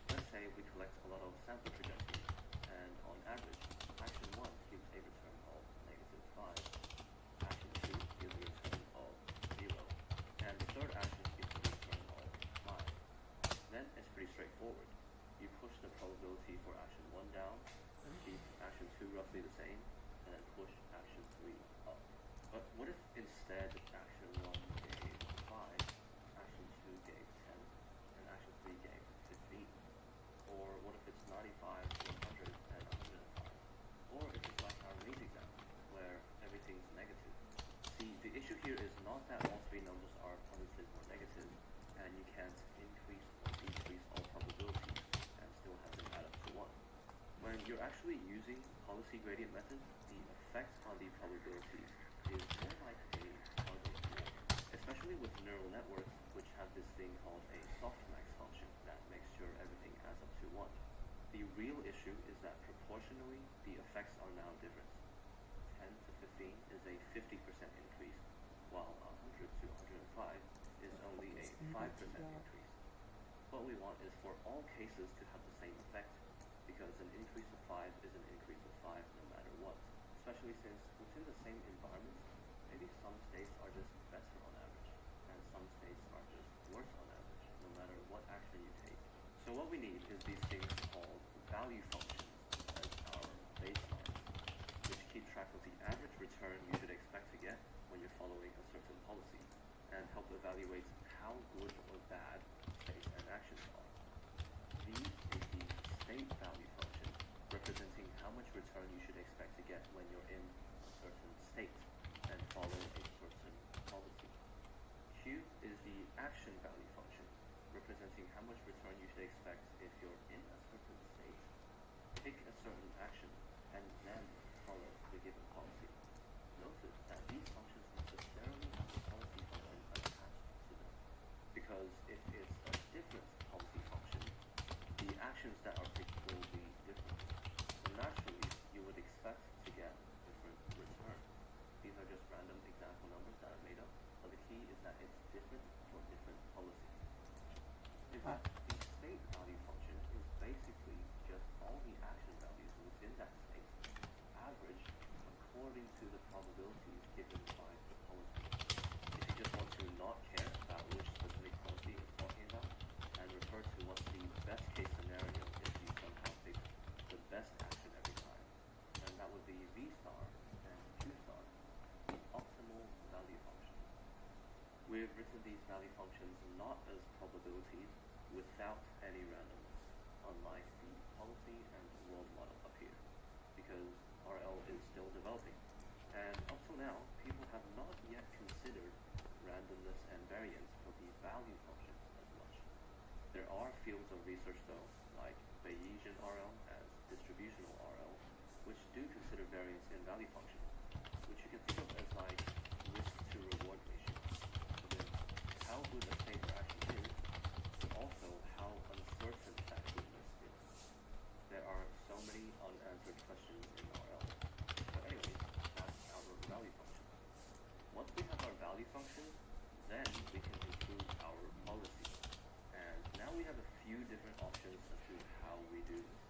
Let's say we collect a lot of sample trajectories, and on average, action 1 gives a return of -5, action 2 gives a return of 0, and the third action gives a return of 5. Then it's pretty straightforward. You push the probability for action 1 down, keep action 2 roughly the same, and then push action 3 up. But what if instead action 1 gave 5, action 2 gave 10, and action 3 gave 15? Or what if it's 95, 100, and 105? Or if it's like our main example, where everything's negative. See, the issue here is not that all 3 numbers are positive or negative, and you can't increase or decrease all probabilities and still have them add up to 1. When you're actually using policy gradient method, the effect on the probabilities is more like a tug of war, especially with neural networks, which have this thing called a softmax function that makes sure everything adds up to 1. The real issue is that proportionally, the effects are now different. 10 to 15 is a 50% increase, while 100 to 105 is only a 5% increase. What we want is for all cases to have the same effect, because an increase of 5 is an increase of 5 no matter what, especially since within the same environment, maybe some states are just better on average, and some states are just worse on average, no matter what action you take. So what we need is these things called value functions as our baselines, which keep track of the average return you should expect to get when you're following a certain policy, and help evaluate how good or bad states and actions are. V is the state value function, representing how much return you should expect to get when you're in a certain state and follow a certain policy. Q is the action value function, representing how much return you should expect if you're in a certain state, pick a certain action, and then follow the given policy. Notice that these functions necessarily have the policy function attached to them, because if it's a different policy function, the actions that are picked will be different. So naturally, you would expect to get different return. These are just random example numbers that are made up, but the key is that it's different for different policies. In fact, the state value function is basically just all the action values within that state, averaged according to the probabilities given by the policy. If you just want to not care about which specific policy it's talking about, and refer to what's the best case scenario if you somehow pick the best action every time, then that would be V star and Q star, the optimal value function. We've written these value functions not as probabilities without any randomness, unlike the policy and world model up here, because RL is still developing. And up till now, people have not yet considered randomness and variance for the value functions as much. There are fields of research though, like Bayesian RL and distributional RL, which do consider variance in value functions, which you can think of as like risk to reward ratio. So then how good a state or action is, but also how uncertain that goodness is. There are so many unanswered questions in RL. But anyways, that's our value function. Once we have our value functions, then we can improve our policy. And now we have a few different options as to how we do this.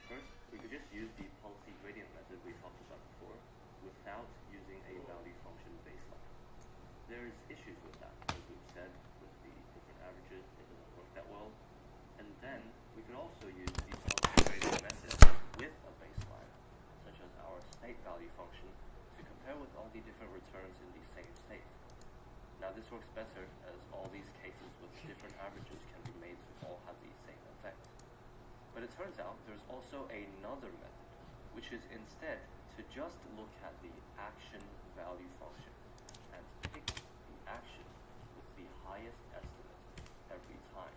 First, we could just use the policy gradient method we talked about before without using a value function baseline. There's issues with that, as we've said, with the different averages, it doesn't work that well. And then we could also use the policy gradient method with a baseline, such as our state value function, to compare with all the different returns in the same state. Now this works better as all these cases with different averages can be made to all have the same effect. But it turns out there's also another method, which is instead to just look at the action value function and pick the action with the highest estimate every time.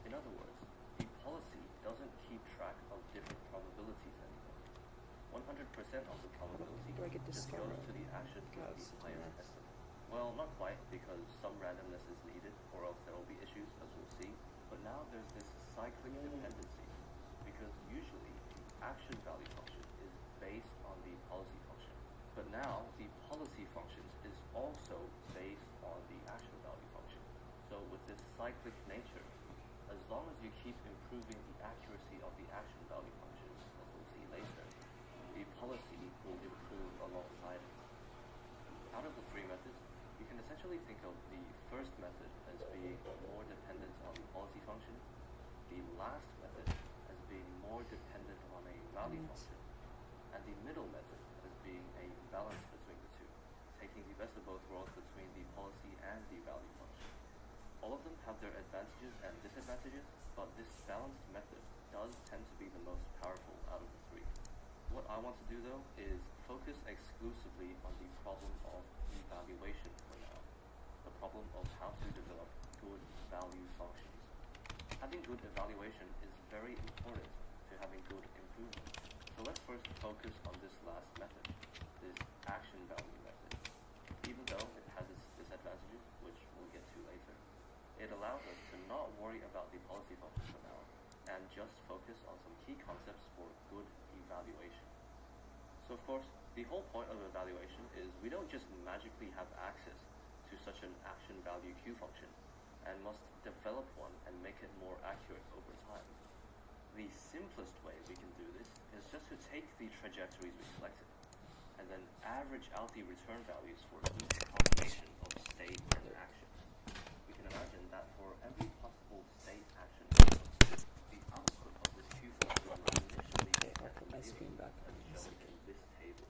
In other words, the policy doesn't keep track of different probabilities anymore. 100% of the probability just goes to the action with the highest estimate. Well, not quite, because some randomness is needed, or else there will be issues, as we'll see. But now there's this cyclic dependency, because usually the action value function is based on the policy function. But now the policy function is also based on the action value function. So with this cyclic nature, as long as you keep improving the accuracy of the action value function, as we'll see later, the policy will improve alongside it. Out of the three methods, you can essentially think of the first method as being more dependent on the policy function, the last method as being more dependent on a value function, and the middle method as being a balance between the two, taking the best of both worlds between the policy and the value function. All of them have their advantages and disadvantages, but this balanced method does tend to be the most powerful out of the three. What I want to do though is focus exclusively on the problem of evaluation for now, the problem of how to develop good value functions. Having good evaluation is very important to having good improvement. So let's first focus on this last method, this action value method. Even though it has its disadvantages, which we'll get to later, it allows us to not worry about the policy function for now, and just focus on some key concepts for good evaluation. So of course, the whole point of evaluation is we don't just magically have access to such an action value Q function, and must develop one and make it more accurate over time. The simplest way we can do this is just to take the trajectories we selected, and then average out the return values for each combination of state and action. We can imagine that for every possible state action, the output of this Q function will initially be set to 0, as shown in this table.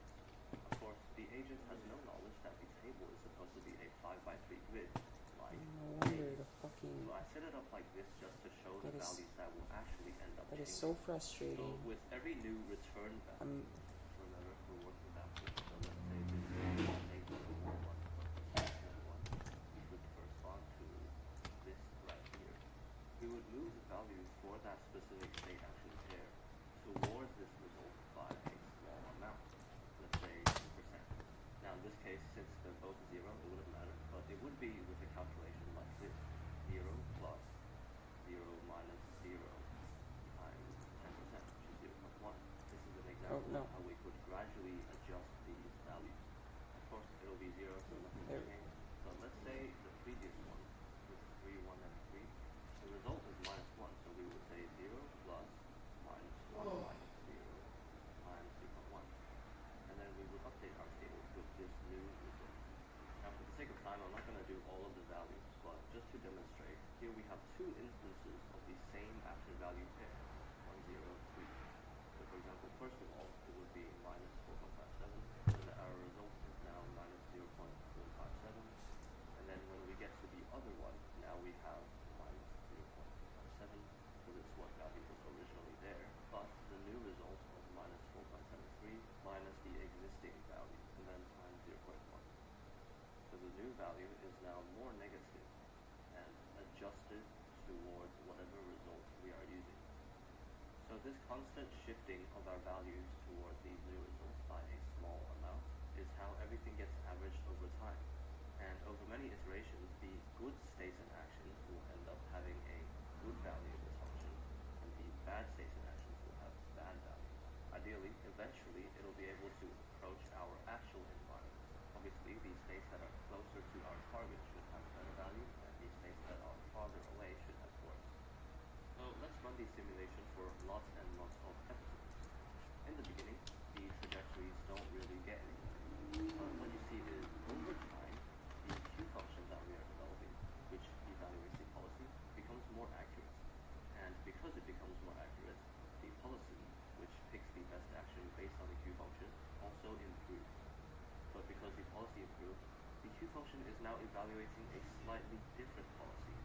Of course, the agent has no knowledge that the table is supposed to be a 5x3 grid, like so I set it up like this just to show the values that will actually end up changing. That is so frustrating. So with every new return value, remember we're working backwards, so let's say this is negative 1, which would correspond to this right here. We would move the value for that specific state action pair towards this result by a small amount, let's say 2%. Now in this case, since they're both 0, it wouldn't matter, but it would be with a calculation like this. 0 plus 0 minus 0 times 10%, which is 0.1. This is an example of how we could gradually adjust these values. Of course, it will be 0, so nothing will change. So let's say the previous one was 3, 1, and 3. The result is minus 1, so we would say 0 plus minus 1 minus 0 times 3.1. And then we would update our table with this new result. Now for the sake of time, I'm not going to do all of the values, but just to demonstrate, here we have two instances of the same action value pair, 1, 0, 3. So for example, first of all, it would be minus 4.57, so that our result is now minus 0.457. And then when we get to the other one, now we have minus 0.57, because it's what value was originally there, but the new result of minus 4.73 minus the existing value, and then times 0.1. So the new value is now more negative and adjusted towards whatever result we are using. So this constant shifting of our values towards these new results by a small amount is how everything gets averaged over time. And over many iterations, the good states and actions will end up having a good value of this function, and the bad states and actions will have bad value. Ideally, eventually, it'll be able to approach our actual environment. Obviously, the states that are closer to our target should have better let's run the simulation for lots and lots of episodes. In the beginning, the trajectories don't really get anything. But what you see is, over time, the Q function that we are developing, which evaluates the policy, becomes more accurate. And because it becomes more accurate, the policy, which picks the best action based on the Q function, also improves. But because the policy improves, the Q function is now evaluating a slightly different policy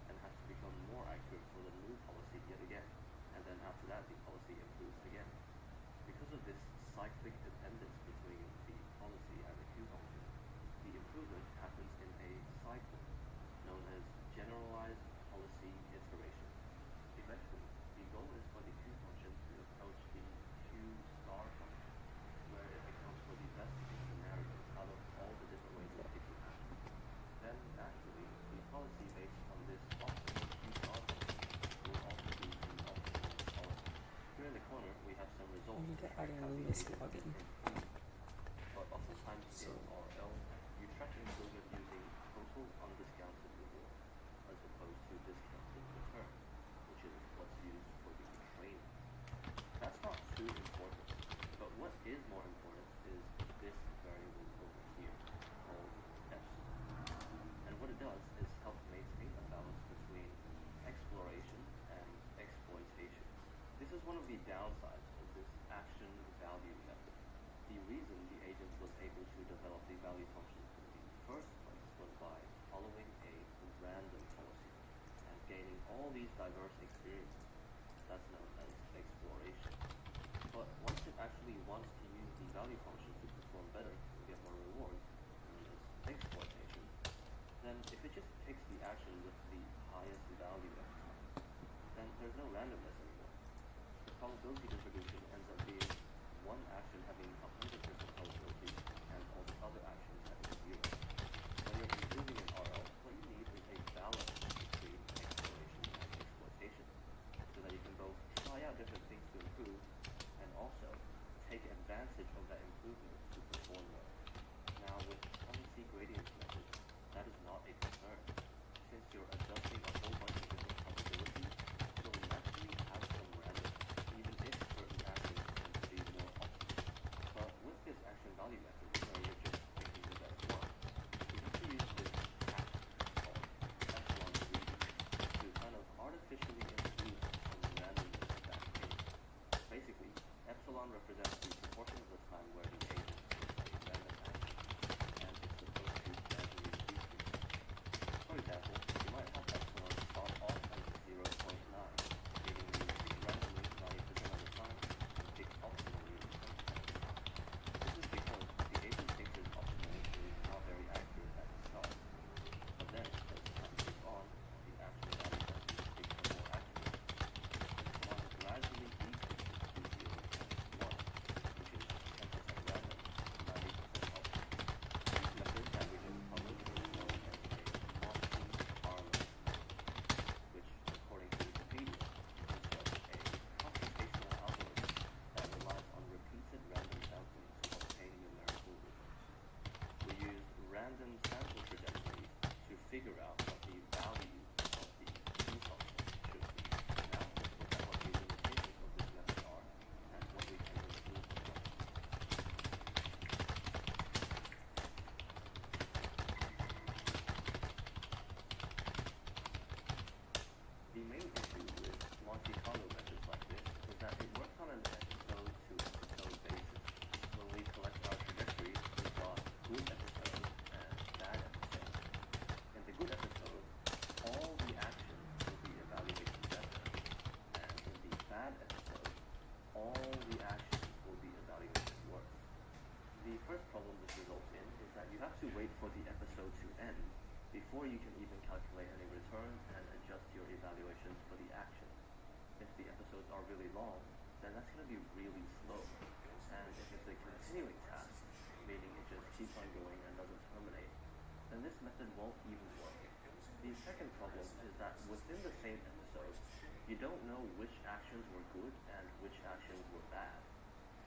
and has to become more accurate for the new policy yet again. And then after that, the policy improves again. Because of this cyclic dependence between the policy and the Q function, the improvement happens in a cycle known as generalized policy iteration. Eventually, the goal is for the Q function to approach the Q star function, where it accounts for the best scenarios out of all the different ways of taking action. Then, naturally, the policy based on this optimal Q star function will also be the optimal policy. Here in the corner, we have some results. You need to add a how the Leumas agent login. improves. But oftentimes in RL, you track improvement using total undiscounted reward, as opposed to discounted return, which is what's used for the training. That's not too important, but what is more important is this variable over here, called epsilon. And what it does is help maintain a balance between exploration and exploitation. This is one of the downsides of this action value method. The reason the agent was able to develop the value function in the first place was by following a random policy and gaining all these diverse experiences. That's known as exploration. But once it actually wants to use the value function to perform better and get more rewards, known as exploitation, then if it just picks the action with the highest value every time, then there's no randomness anymore. The probability distribution ends up being one action having 100% probability and all the other actions having 0. When you're improving in RL, what you need is a balance between exploration and exploitation, so that you can both try out different things to improve and also take advantage of that improvement to perform well. Now, with policy gradients method, that is not a concern. Since you're adjusting a whole bunch of different probabilities, you'll naturally have some randomness, even if certain actions tend to be more optimal. But with this action value method, where you're just picking the best one, you have to use this cap called epsilon greedy to kind of artificially infuse some randomness in that case. Basically, epsilon represents the proportion of the time where the agent takes a random action, and it's supposed to gradually decrease. For example, you might have epsilon start off as 0.9, meaning you pick randomly 90% of the time and pick optimally 10%. This is because the agent thinks its optimal is not very accurate at the start. But then, as time goes on, the action value method becomes more accurate. Epsilon gradually decreases to 0.1, which is 10% random, 90% optimal. This method that we just published is known as a Monte-Carlo method, which, according to Wikipedia, is just a computational algorithm that relies on repeated random sampling to obtain numerical results. We used random sample trajectories to figure out what the value of the Q function should be. Now, let's look at what the limitations of this method are and what we can improve upon. The main issue with Monte Carlo methods like this is that it works on an episode-to-episode basis. When we collect our trajectories, we've got good episodes and bad episodes. In the good episode, all the actions will be evaluated better, and in the bad episode, all the actions will be evaluated worse. The first problem this results in is that you have to wait for the episode to end before you can even calculate any returns and adjust your evaluations for the action. If the episodes are really long, then that's going to be really slow. And if it's a continuing task, meaning it just keeps on going and doesn't terminate, then this method won't even work. The second problem is that within the same episode, you don't know which actions were good and which actions were bad.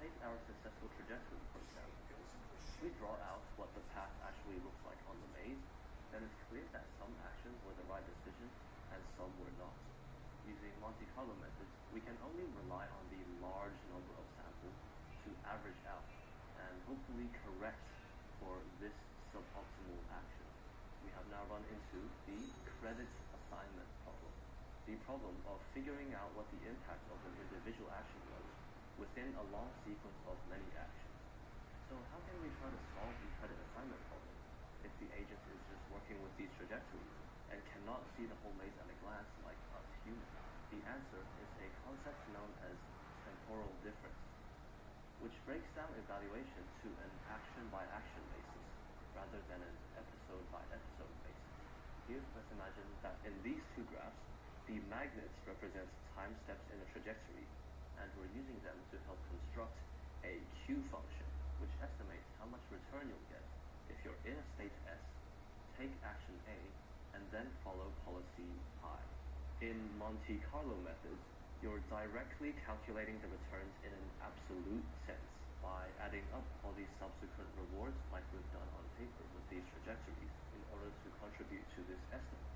Take our successful trajectory, for example. If we draw out what the path actually looks like on the maze, then it's clear that some actions were the right decision and some were not. using Monte Carlo methods, we can only rely on the large number of samples to average out and hopefully correct for this suboptimal action. We have now run into the credit assignment problem, the problem of figuring out what the impact of an individual action was within a long sequence of many actions. So how can we try to solve the credit assignment problem if the agent is just working with these trajectories and cannot see the whole maze at a glance like us humans? The answer is a concept known as temporal difference, which breaks down evaluation to an action-by-action basis rather than an episode-by-episode basis. Here, let's imagine that in these two graphs, the magnets represent time steps in a trajectory, and we're using them to help construct a Q function, which estimates how much return you'll get if you're in a state S, take action A, and then follow policy I. In Monte Carlo methods, you're directly calculating the returns in an absolute sense by adding up all these subsequent rewards like we've done on paper with these trajectories in order to contribute to this estimate.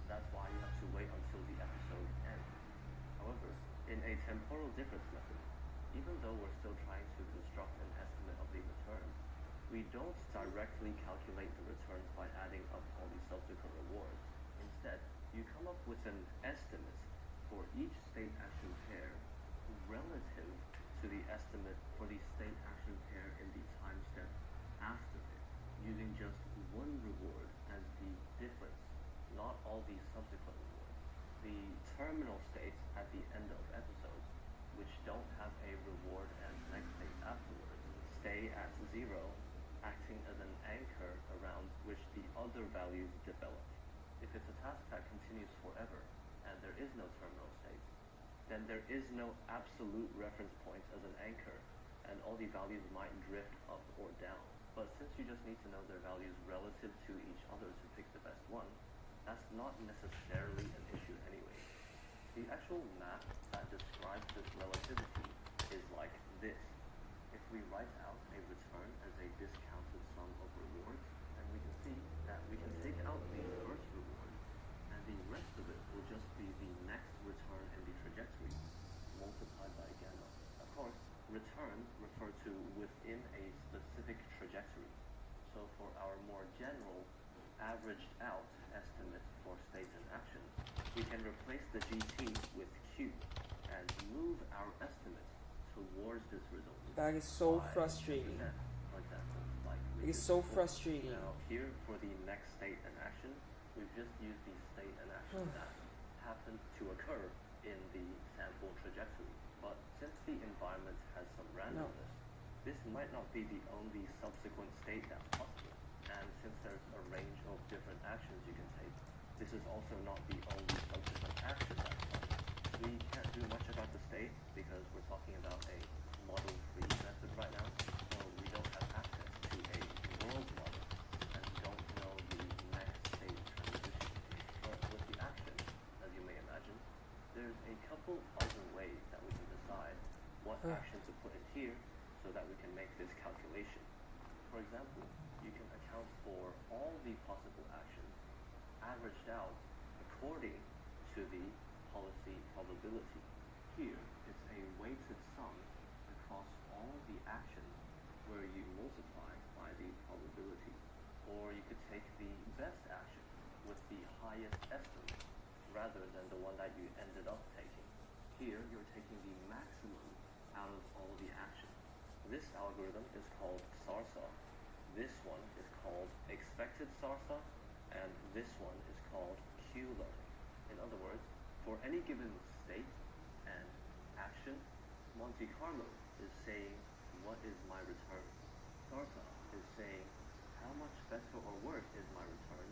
That's why you have to wait until the episode ends. However, in a temporal difference method, even though we're still trying to construct an estimate of the return, we don't directly calculate the returns by adding up all the subsequent rewards. Instead, you come up with an estimate for each state action pair relative to the estimate for the state action pair in the time step after it, using just one reward as the difference, not all the subsequent rewards. The terminal states at the end of episodes, which don't have a reward and next state afterwards, stay at 0, acting as an anchor around which the other values develop. If it's a task that continues forever, and there is no terminal state, then there is no absolute reference point as an anchor, and all the values might drift up or down. But since you just need to know their values relative to each other to pick the best one, that's not necessarily an issue anyway. The actual map that describes this relativity is like this. If we write out a return as a discounted sum of rewards, then we can see that we can take out the first reward, and the rest of it will just be the next return in the trajectory, multiplied by gamma. Of course, returns refer to within a specific trajectory. So for our more general, averaged out estimate for states and actions, we can replace the GT with Q and move our estimate towards this result. That is so by frustrating. 10%, for example, like It is so frustrating. Now here for the next state and action, we've just used the state and action that happened to occur in the sample trajectory. But since the environment has some randomness, this might not be the only subsequent state that's possible. And since there's a range of different actions you can take, this is also not the only subsequent action that's possible. We can't do much about the state because we're talking about a model-free method right now, so we don't have access to a world model and don't know the next state transition. But with the action, as you may imagine, there's a couple other ways that we can decide what action to put in here so that we can make this calculation. For example, you can account for all the possible actions averaged out according to the policy probability. Here, it's a weighted sum across all the actions where you multiply by the probability. Or you could take the best action with the highest estimate rather than the one that you ended up taking. Here, you're taking the maximum out of all the actions. This algorithm is called SARSA. This one is called expected SARSA, and this one is called Q-learning. In other words, for any given state and action, Monte Carlo is saying, what is my return? SARSA is saying, how much better or worse is my return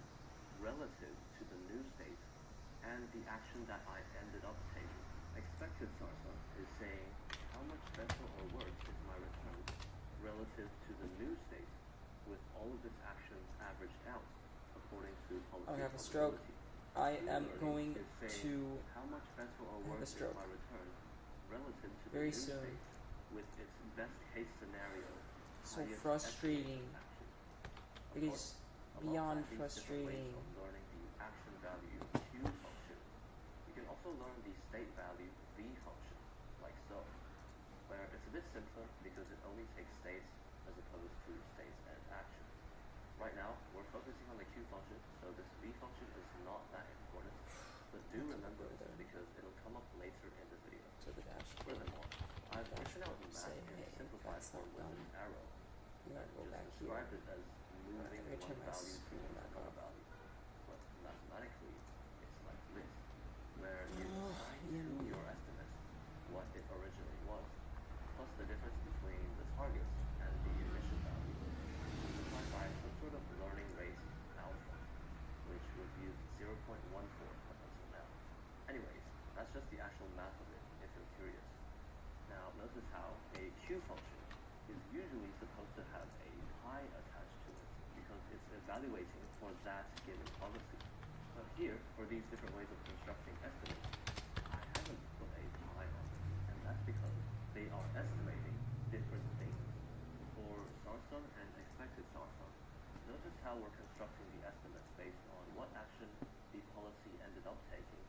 relative to the new state and the action that I ended up taking. Expected SARSA is saying, how much better or worse is my return relative to the new state with all of its actions averaged out according to policy I have a stroke. I am going to how much better or have a worse is stroke my return relative to the very new soon. state with its best case scenario. So highest frustrating. estimated action. Of It course, is beyond alongside these different ways frustrating. of learning the action value Q function, you can also learn the state value v function, like so, where it's a bit simpler because it only takes states as opposed to states and actions. Right now, we're focusing on the Q function, so this v function is not that important, but do remember it because it'll come up later in the video. To the dashboard. Furthermore, I've written out the Say, math in hey, simplified that's form not with an done. arrow, You and gotta go just back here. described it as moving Every one time I value to screw back another off. value. But mathematically, it's like this, where you Oh, assign yeah, to yeah. your estimates what it originally was, plus the difference between the targets and the initial value, multiplied by some sort of learning rate alpha, which we've used 0.14 up until now. Anyways, that's just the actual math of it, if you're curious. Now, notice how a Q function is usually supposed to have a pi attached to it, because it's evaluating for that given policy. But here, for these different ways of constructing estimates, I haven't put a pi on them, and that's because they are estimating different things. For SARSUM and expected SARSUM, notice how we're constructing the estimates based on what action the policy ended up taking,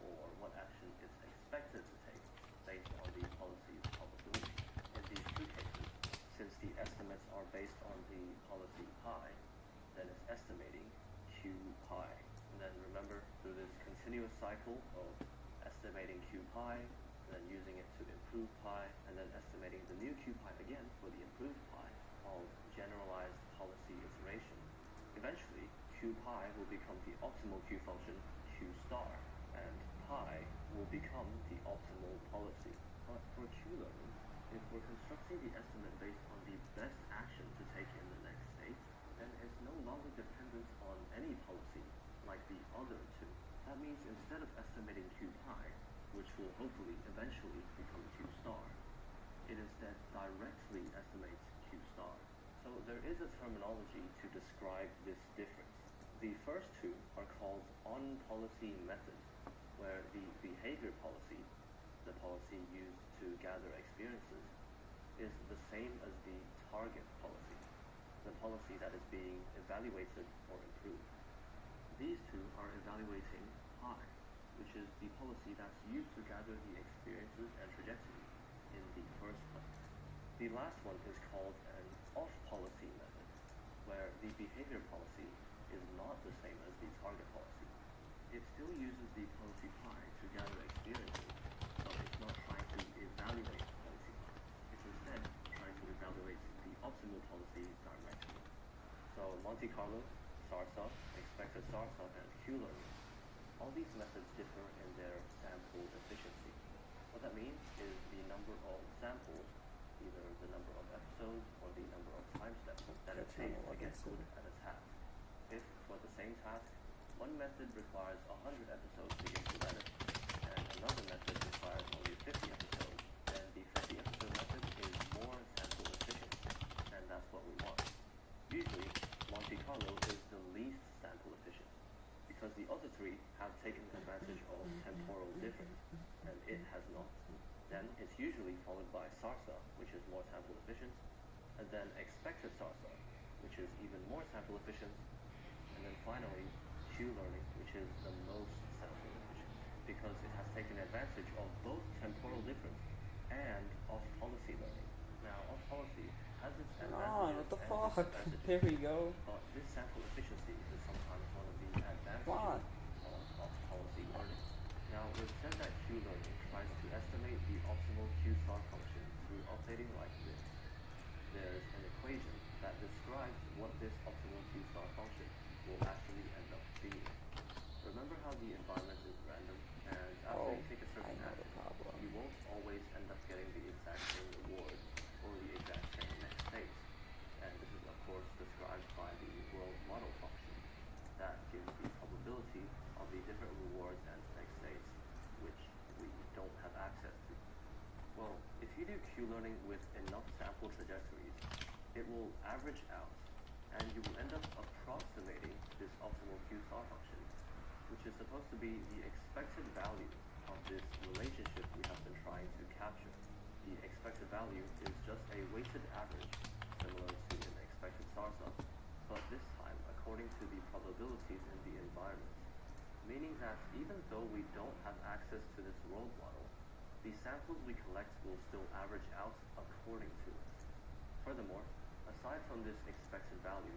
or what action it's expected to take based on the policy's probability. In these two cases, since the estimates are based on the policy pi, then it's estimating Q pi. And then remember, through this continuous cycle of estimating Q pi, and then using it to improve pi, and then estimating the new Q pi again for the improved pi, called generalized policy iteration. Eventually, Q pi will become the optimal Q function, Q star, and pi will become the optimal policy. But for Q learning, if we're constructing the estimate based on the best action to take in the next state, then it's no longer dependent on any policy like the other two. That means instead of estimating Q pi, which will hopefully eventually become Q star, it instead directly estimates Q star. So there is a terminology to describe this difference. The first two are called on-policy methods, where the behavior policy, the policy used to gather experiences, is the same as the target policy, the policy that is being evaluated or improved. These two are evaluating pi, which is the policy that's used to gather the experiences and trajectories in the first place. The last one is called an off-policy method, where the behavior policy is not the same as the target policy. It still uses the policy pi to gather experiences, but it's not trying to evaluate policy pi. It's instead trying to evaluate the optimal policy directly. So Monte Carlo, SARSA, expected SARSA, and Q learning, all these methods differ in their sample efficiency. What that means is the number of samples, either the number of episodes or the number of time steps that it takes to get good at a task. If, for the same task, one method requires 100 episodes to get good at it, and another method requires only 50 episodes, then the 50 episode method is more sample efficient, and that's what we want. Usually, Monte Carlo is the least sample efficient, because the other three have taken advantage of temporal difference, and it has not. Then it's usually followed by SARSA, which is more sample efficient, and then expected SARSA, which is even more sample efficient, and then finally Q learning, which is the most sample efficient, because it has taken advantage of both temporal difference and off-policy learning. Now, off-policy has its advantages What the and fuck? disadvantages, There we go. but this sample efficiency is sometimes one of the advantages of off-policy learning. Now, we've said that Q learning tries to estimate the optimal Q star function through updating like this. There's an equation that describes what this optimal Q star function will actually end up being. Remember how the environment is random, and after you take a certain action, you won't always end up getting the exact same reward or the exact same next state. And this is of course described by the world model function that gives the probability of the different rewards and next states, which we don't have access to. Well, if you do Q learning with enough sample trajectories, it will average out, and you will end up approximating this optimal Q star function, which is supposed to be the expected value of this relationship we have been trying to capture. The expected value is just a weighted average, similar to an expected SARSA, but this time according to the probabilities in the environment. meaning that even though we don't have access to this world model, the samples we collect will still average out according to it. Furthermore, aside from this expected value,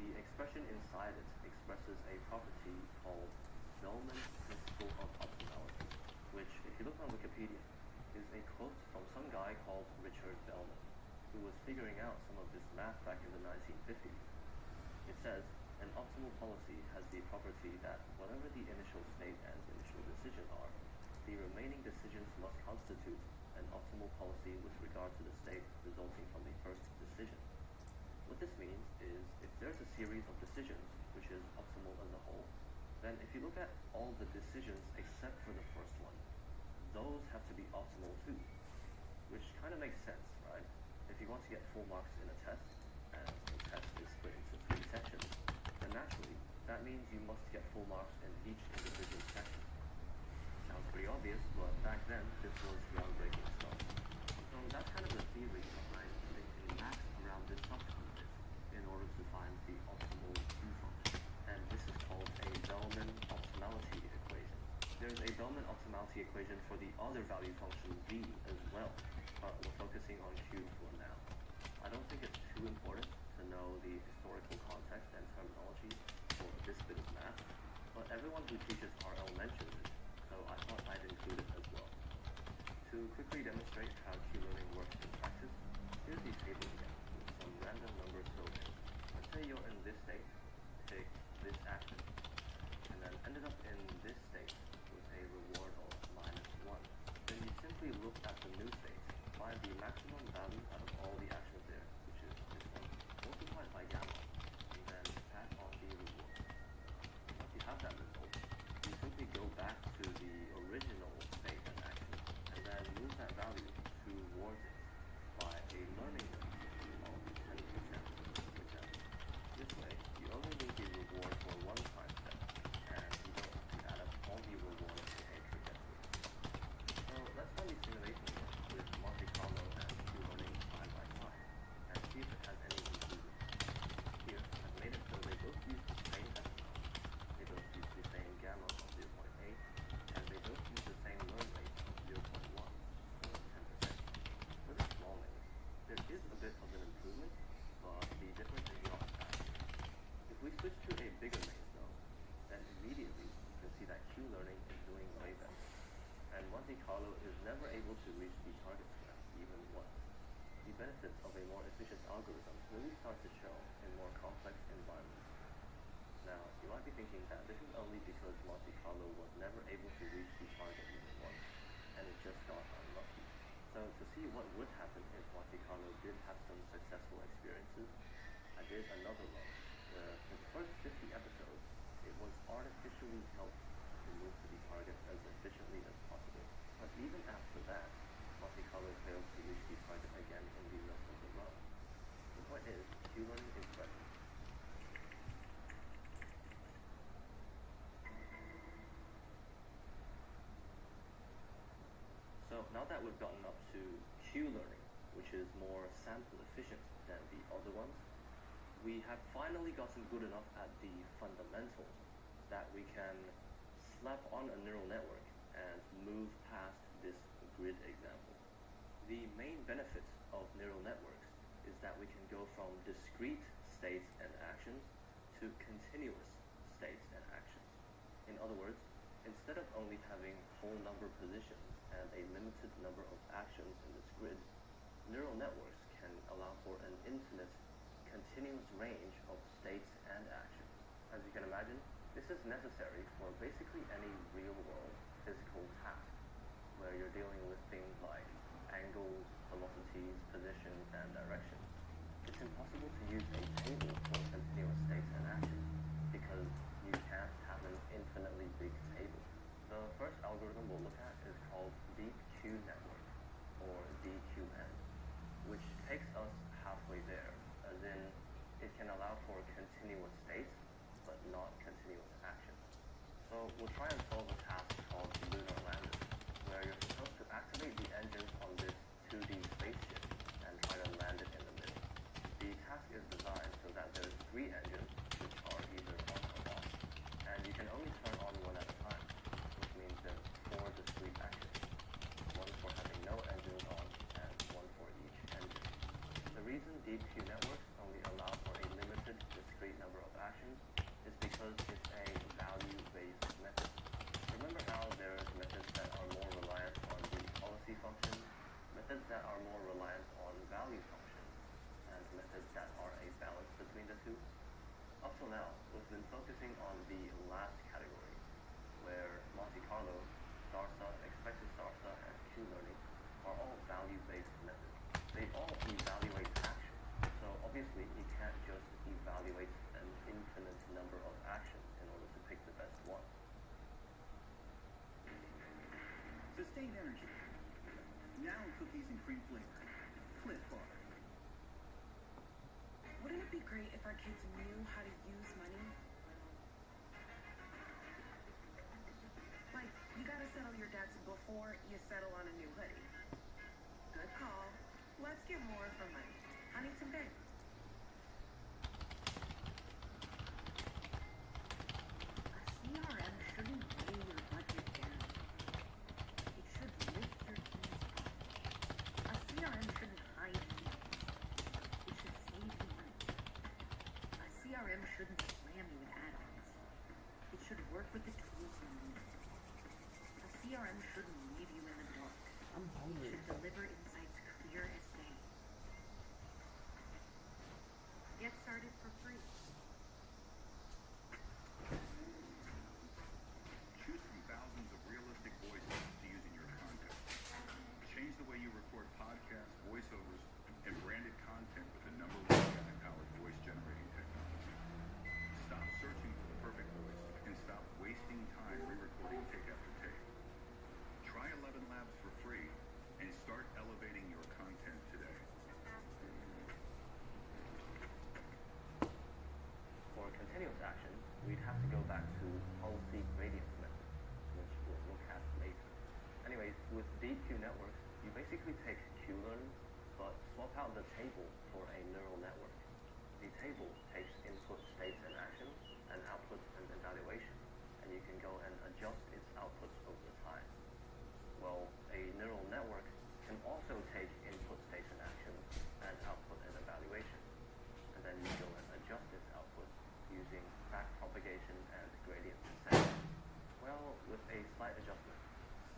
the expression inside it expresses a property called Bellman's principle of optimality, which, if you look on Wikipedia, is a quote from some guy called Richard Bellman, who was figuring out some of this math back in the 1950s. It says, an optimal policy has the property that whatever the initial state and initial decision are, the remaining decisions must constitute an optimal policy with regard to the state resulting from the first decision. What this means is, if there's a series of decisions which is optimal as a whole, then if you look at all the decisions except for the first one, those have to be optimal too. Which kind of makes sense, right? If you want to get full marks in a test, and the test is split into 3 sections, then naturally, that means you must get full marks in each individual section. Sounds pretty obvious, but back then, this was groundbreaking stuff. So that's kind of the theory behind putting a max around this subconcept in order to find the optimal Q function. And this is called a Bellman optimality equation. There's a Bellman optimality equation for the other value function v as well, but we're focusing on Q for now. I don't think it's too important to know the historical context and terminology for this bit of math, but everyone who teaches RL mentions it, so I thought I'd include it as well. To quickly demonstrate how Q learning works in practice, here's the table again with some random numbers filled in. Let's say you're in this state, pick this action, and then ended up in this state with a reward of -1. Then you simply look at the new state, find the maximum value out of all the actions there, which is this one, multiplied by gamma, and then add on the reward. Once you have that result, you simply go back to the original state and action, and then move that value towards it by a learning rate of 10%, whichever. This way, you only need the reward for one time step, and you don't have to add up all the rewards in a trajectory. So let's run the simulation again with Monte Carlo and Q learning side by side, and see if it has any improvements. Here, I've made it so they both use the same epsilon, they both use the same gamma of 0.8, and they both use the same learn rate of 0.1, or 10%. For the small maze, there is a bit of an improvement, but the difference is not that big. If we switch to a bigger maze though, then immediately you can see that Q learning is doing way better. And Monte Carlo is never able to reach the target square, even once. The benefits of a more efficient algorithm really start to show in more complex environments. Now, you might be thinking that this is only because Monte Carlo was never able to reach the target even once, and it just got unlucky. So to see what would happen if Monte Carlo did have some successful experiences, I did another run, where for the first 50 episodes, it was artificially helped to move to the target as efficiently as possible. But even after that, Monte Carlo failed to reach the target again in the rest of the run. The point is, Q learning is better. So now that we've gotten up to Q learning, which is more sample efficient than the other ones, we have finally gotten good enough at the fundamentals that we can slap on a neural network and move past this grid example. The main benefit of neural networks is that we can go from discrete states and actions to continuous states and actions. In other words, instead of only having whole number positions and a limited number of actions in this grid, neural networks can allow for an infinite, continuous range of states and actions. As you can imagine, this is necessary for basically any real-world physical task, where you're dealing with things like angles, velocities, positions, and directions. It's impossible to use a table for continuous states and actions, because you can't have an infinitely big table. The first algorithm we'll look at is called Deep Q Network, or DQN, which takes us halfway there, as in it can allow for continuous states, but not continuous actions. So we'll try and solve a task called Lunar Lander, where you're supposed to activate the engines on this 2D spaceship and try to land it in the middle. The task is designed so that there's 3 engines, which are either on or off, and you can only turn on one at a because it's a value-based method. Remember how there's methods that are more reliant on the policy function, methods that are more reliant on value function, and methods that are a balance between the two? Up till now, we've been focusing on the last category, where Monte Carlo, STARSA, expected STARSA, and Q-learning are all value-based methods. They all evaluate action, so obviously you can't just evaluate an infinite number of actions in order to pick the best one. Sustained energy. Now cookies and cream flavor. Cliff Bar. Wouldn't it be great if our kids knew how to use money? Like, you gotta settle your debts before you settle on a new hoodie. Good call. Let's get more for money. I need some big. A CRM shouldn't weigh your budget down. It should lift your team's profit. A CRM shouldn't hide fees. It should save you money. A CRM shouldn't slam you with add-ons. It should work with the tools you need. A CRM shouldn't leave you in the dark. I'm It hungry. should deliver insights clear as day. Get started for free. Choose from thousands of realistic voices to use in your content. Change the way you record podcasts, voiceovers, and branded content with the #1 AI-powered voice-generating technology. Stop searching for the perfect voice and stop wasting time re-recording take after take. Try 11 Labs for free and start elevating your content today. For continuous action, we'd have to go back to policy gradient method, which we'll look at later. Anyways, with deep Q networks, you basically take Q-learn, but swap out the table for a neural network. The table takes input states and actions, and outputs an evaluation, and you can go and adjust its outputs over time. Well, a neural network can also take input states and actions and output an evaluation, and then you go and adjust its output using backpropagation and gradient descent. Well, with a slight adjustment.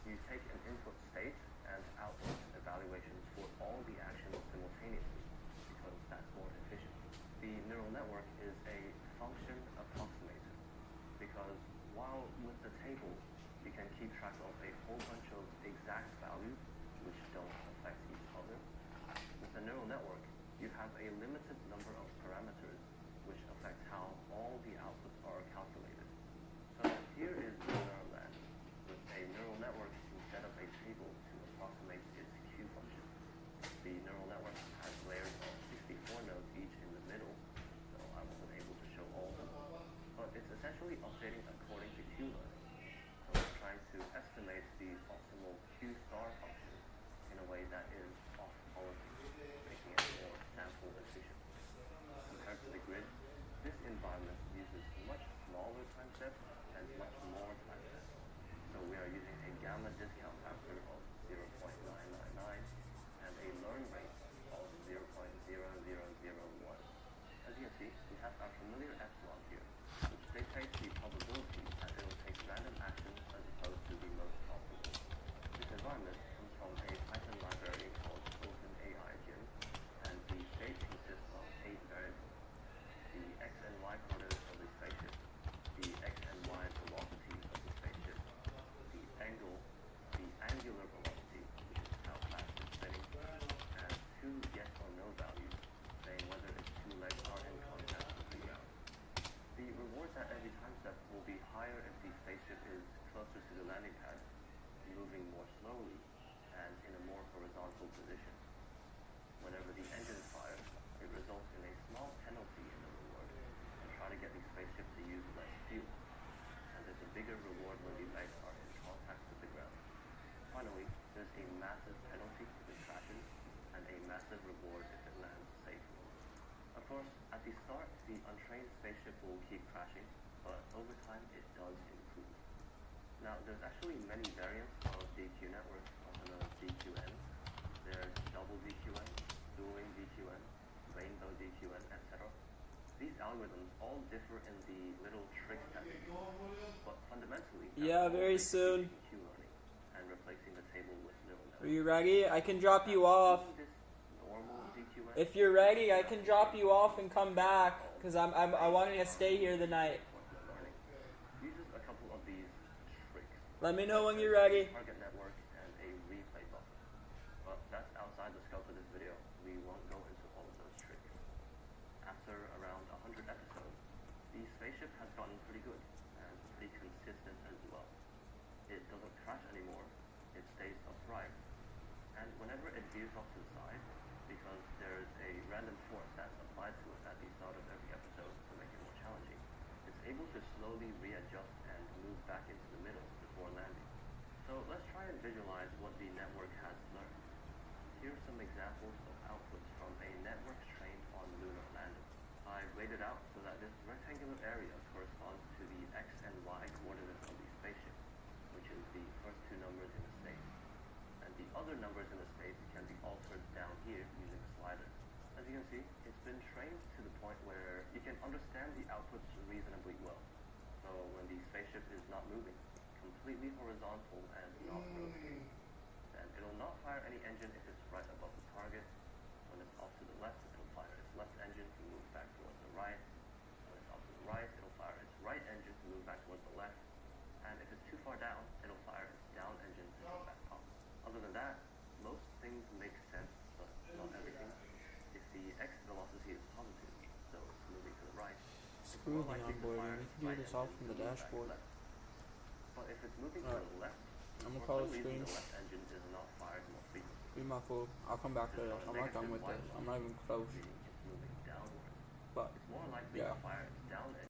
You take an input state and output evaluations for all the actions simultaneously, because that's more efficient. The neural network is a function approximator, because while with the table, you can keep track of a whole bunch of exact values which don't affect each other, with the neural network, you have a limited number of parameters which affect how all the outputs are calculated. So here is where our land, with a neural network instead of a table to approximate its Q function. The neural network has layers of 64 nodes each in the middle, so I wasn't able to show all of them, but it's essentially updating according to Q-learning. So it's trying to estimate the optimal Q star function in a way that is off policy, making it more sample efficient. Compared to the grid, this environment uses much smaller time steps and much more time steps. So we are using a gamma discount factor of 0.999 and a learn rate of 0.0001. As you can see, we have our familiar epsilon here, which dictates the probability that it will take random actions as opposed to the most optimal. This environment comes from a Python library called OpenAI Gym, and the state consists of 8 variables. The x and y coordinates of the spaceship, the x and y velocities of the spaceship, the angle, the angular velocity, which is how fast it's spinning, and 2 yes or no values, saying whether its 2 legs are in contact with the ground. The rewards at every time step will be higher if the spaceship is closer to the landing pad, moving more slowly, and in a more horizontal position. Whenever the engine fires, it results in a small penalty in the reward, and try to get the spaceship to use less fuel. And there's a bigger reward when the legs are in contact with the ground. Finally, there's a massive penalty if it crashes, and a massive reward if it lands safely. Of course, at the start, the untrained spaceship will keep crashing, but over time it does improve. Now, there's actually many variants of DQ networks, also known as DQN. There's double DQN, dueling DQN, rainbow DQN, etc. these algorithms all differ in the little tricks that they do, but fundamentally, Yeah, very soon. Q learning and replacing the table with neural Are networks. you ready? I can drop you off. Using this normal DQN, If you're ready, I can drop you off and come back, because I wanted to stay here the night. learning uses a couple of these tricks. Let me know when you're ready. Target network and a replay buffer. But that's outside the scope of this video. We won't go into all of those tricks. After around 100 episodes, the spaceship has gotten pretty good and pretty consistent as well. It doesn't crash anymore. It stays upright. And whenever it veers off to the side, because there's a random force that's applied to it at the start of every episode to make it more challenging, it's able to slowly readjust and move back into the middle before landing. So let's try and visualize what the network has learned. Here's some examples of outputs from a network trained on lunar landing. I've laid it out so that this rectangular area corresponds to the x and y coordinates of the spaceship, which is the first two numbers in the state. And the other numbers in the state can be altered down here using sliders. As you can see, it's been trained to the point where you can understand the outputs reasonably well. So when the spaceship is not moving, completely horizontal and not rotating, then it'll not fire any engine if it's right above the target. When it's off to the left, it'll fire its left engine to move back towards the right. When it's off to the right, it'll fire its right engine to move back towards the left. And if it's too far down, it'll fire its down engine to move back up. Other than that, most things make sense, but not everything. If the x velocity is positive, so it's moving to the right, Screw the onboarding. We can do this all from the dashboard. but if it's moving to the left, I'm gonna for call some it reason screen. the left engine is not fired more frequently. Be my fool. I'll come back to it. I'm not done with this. I'm not even close. Meaning it's moving downwards. But It's more likely yeah. to fire its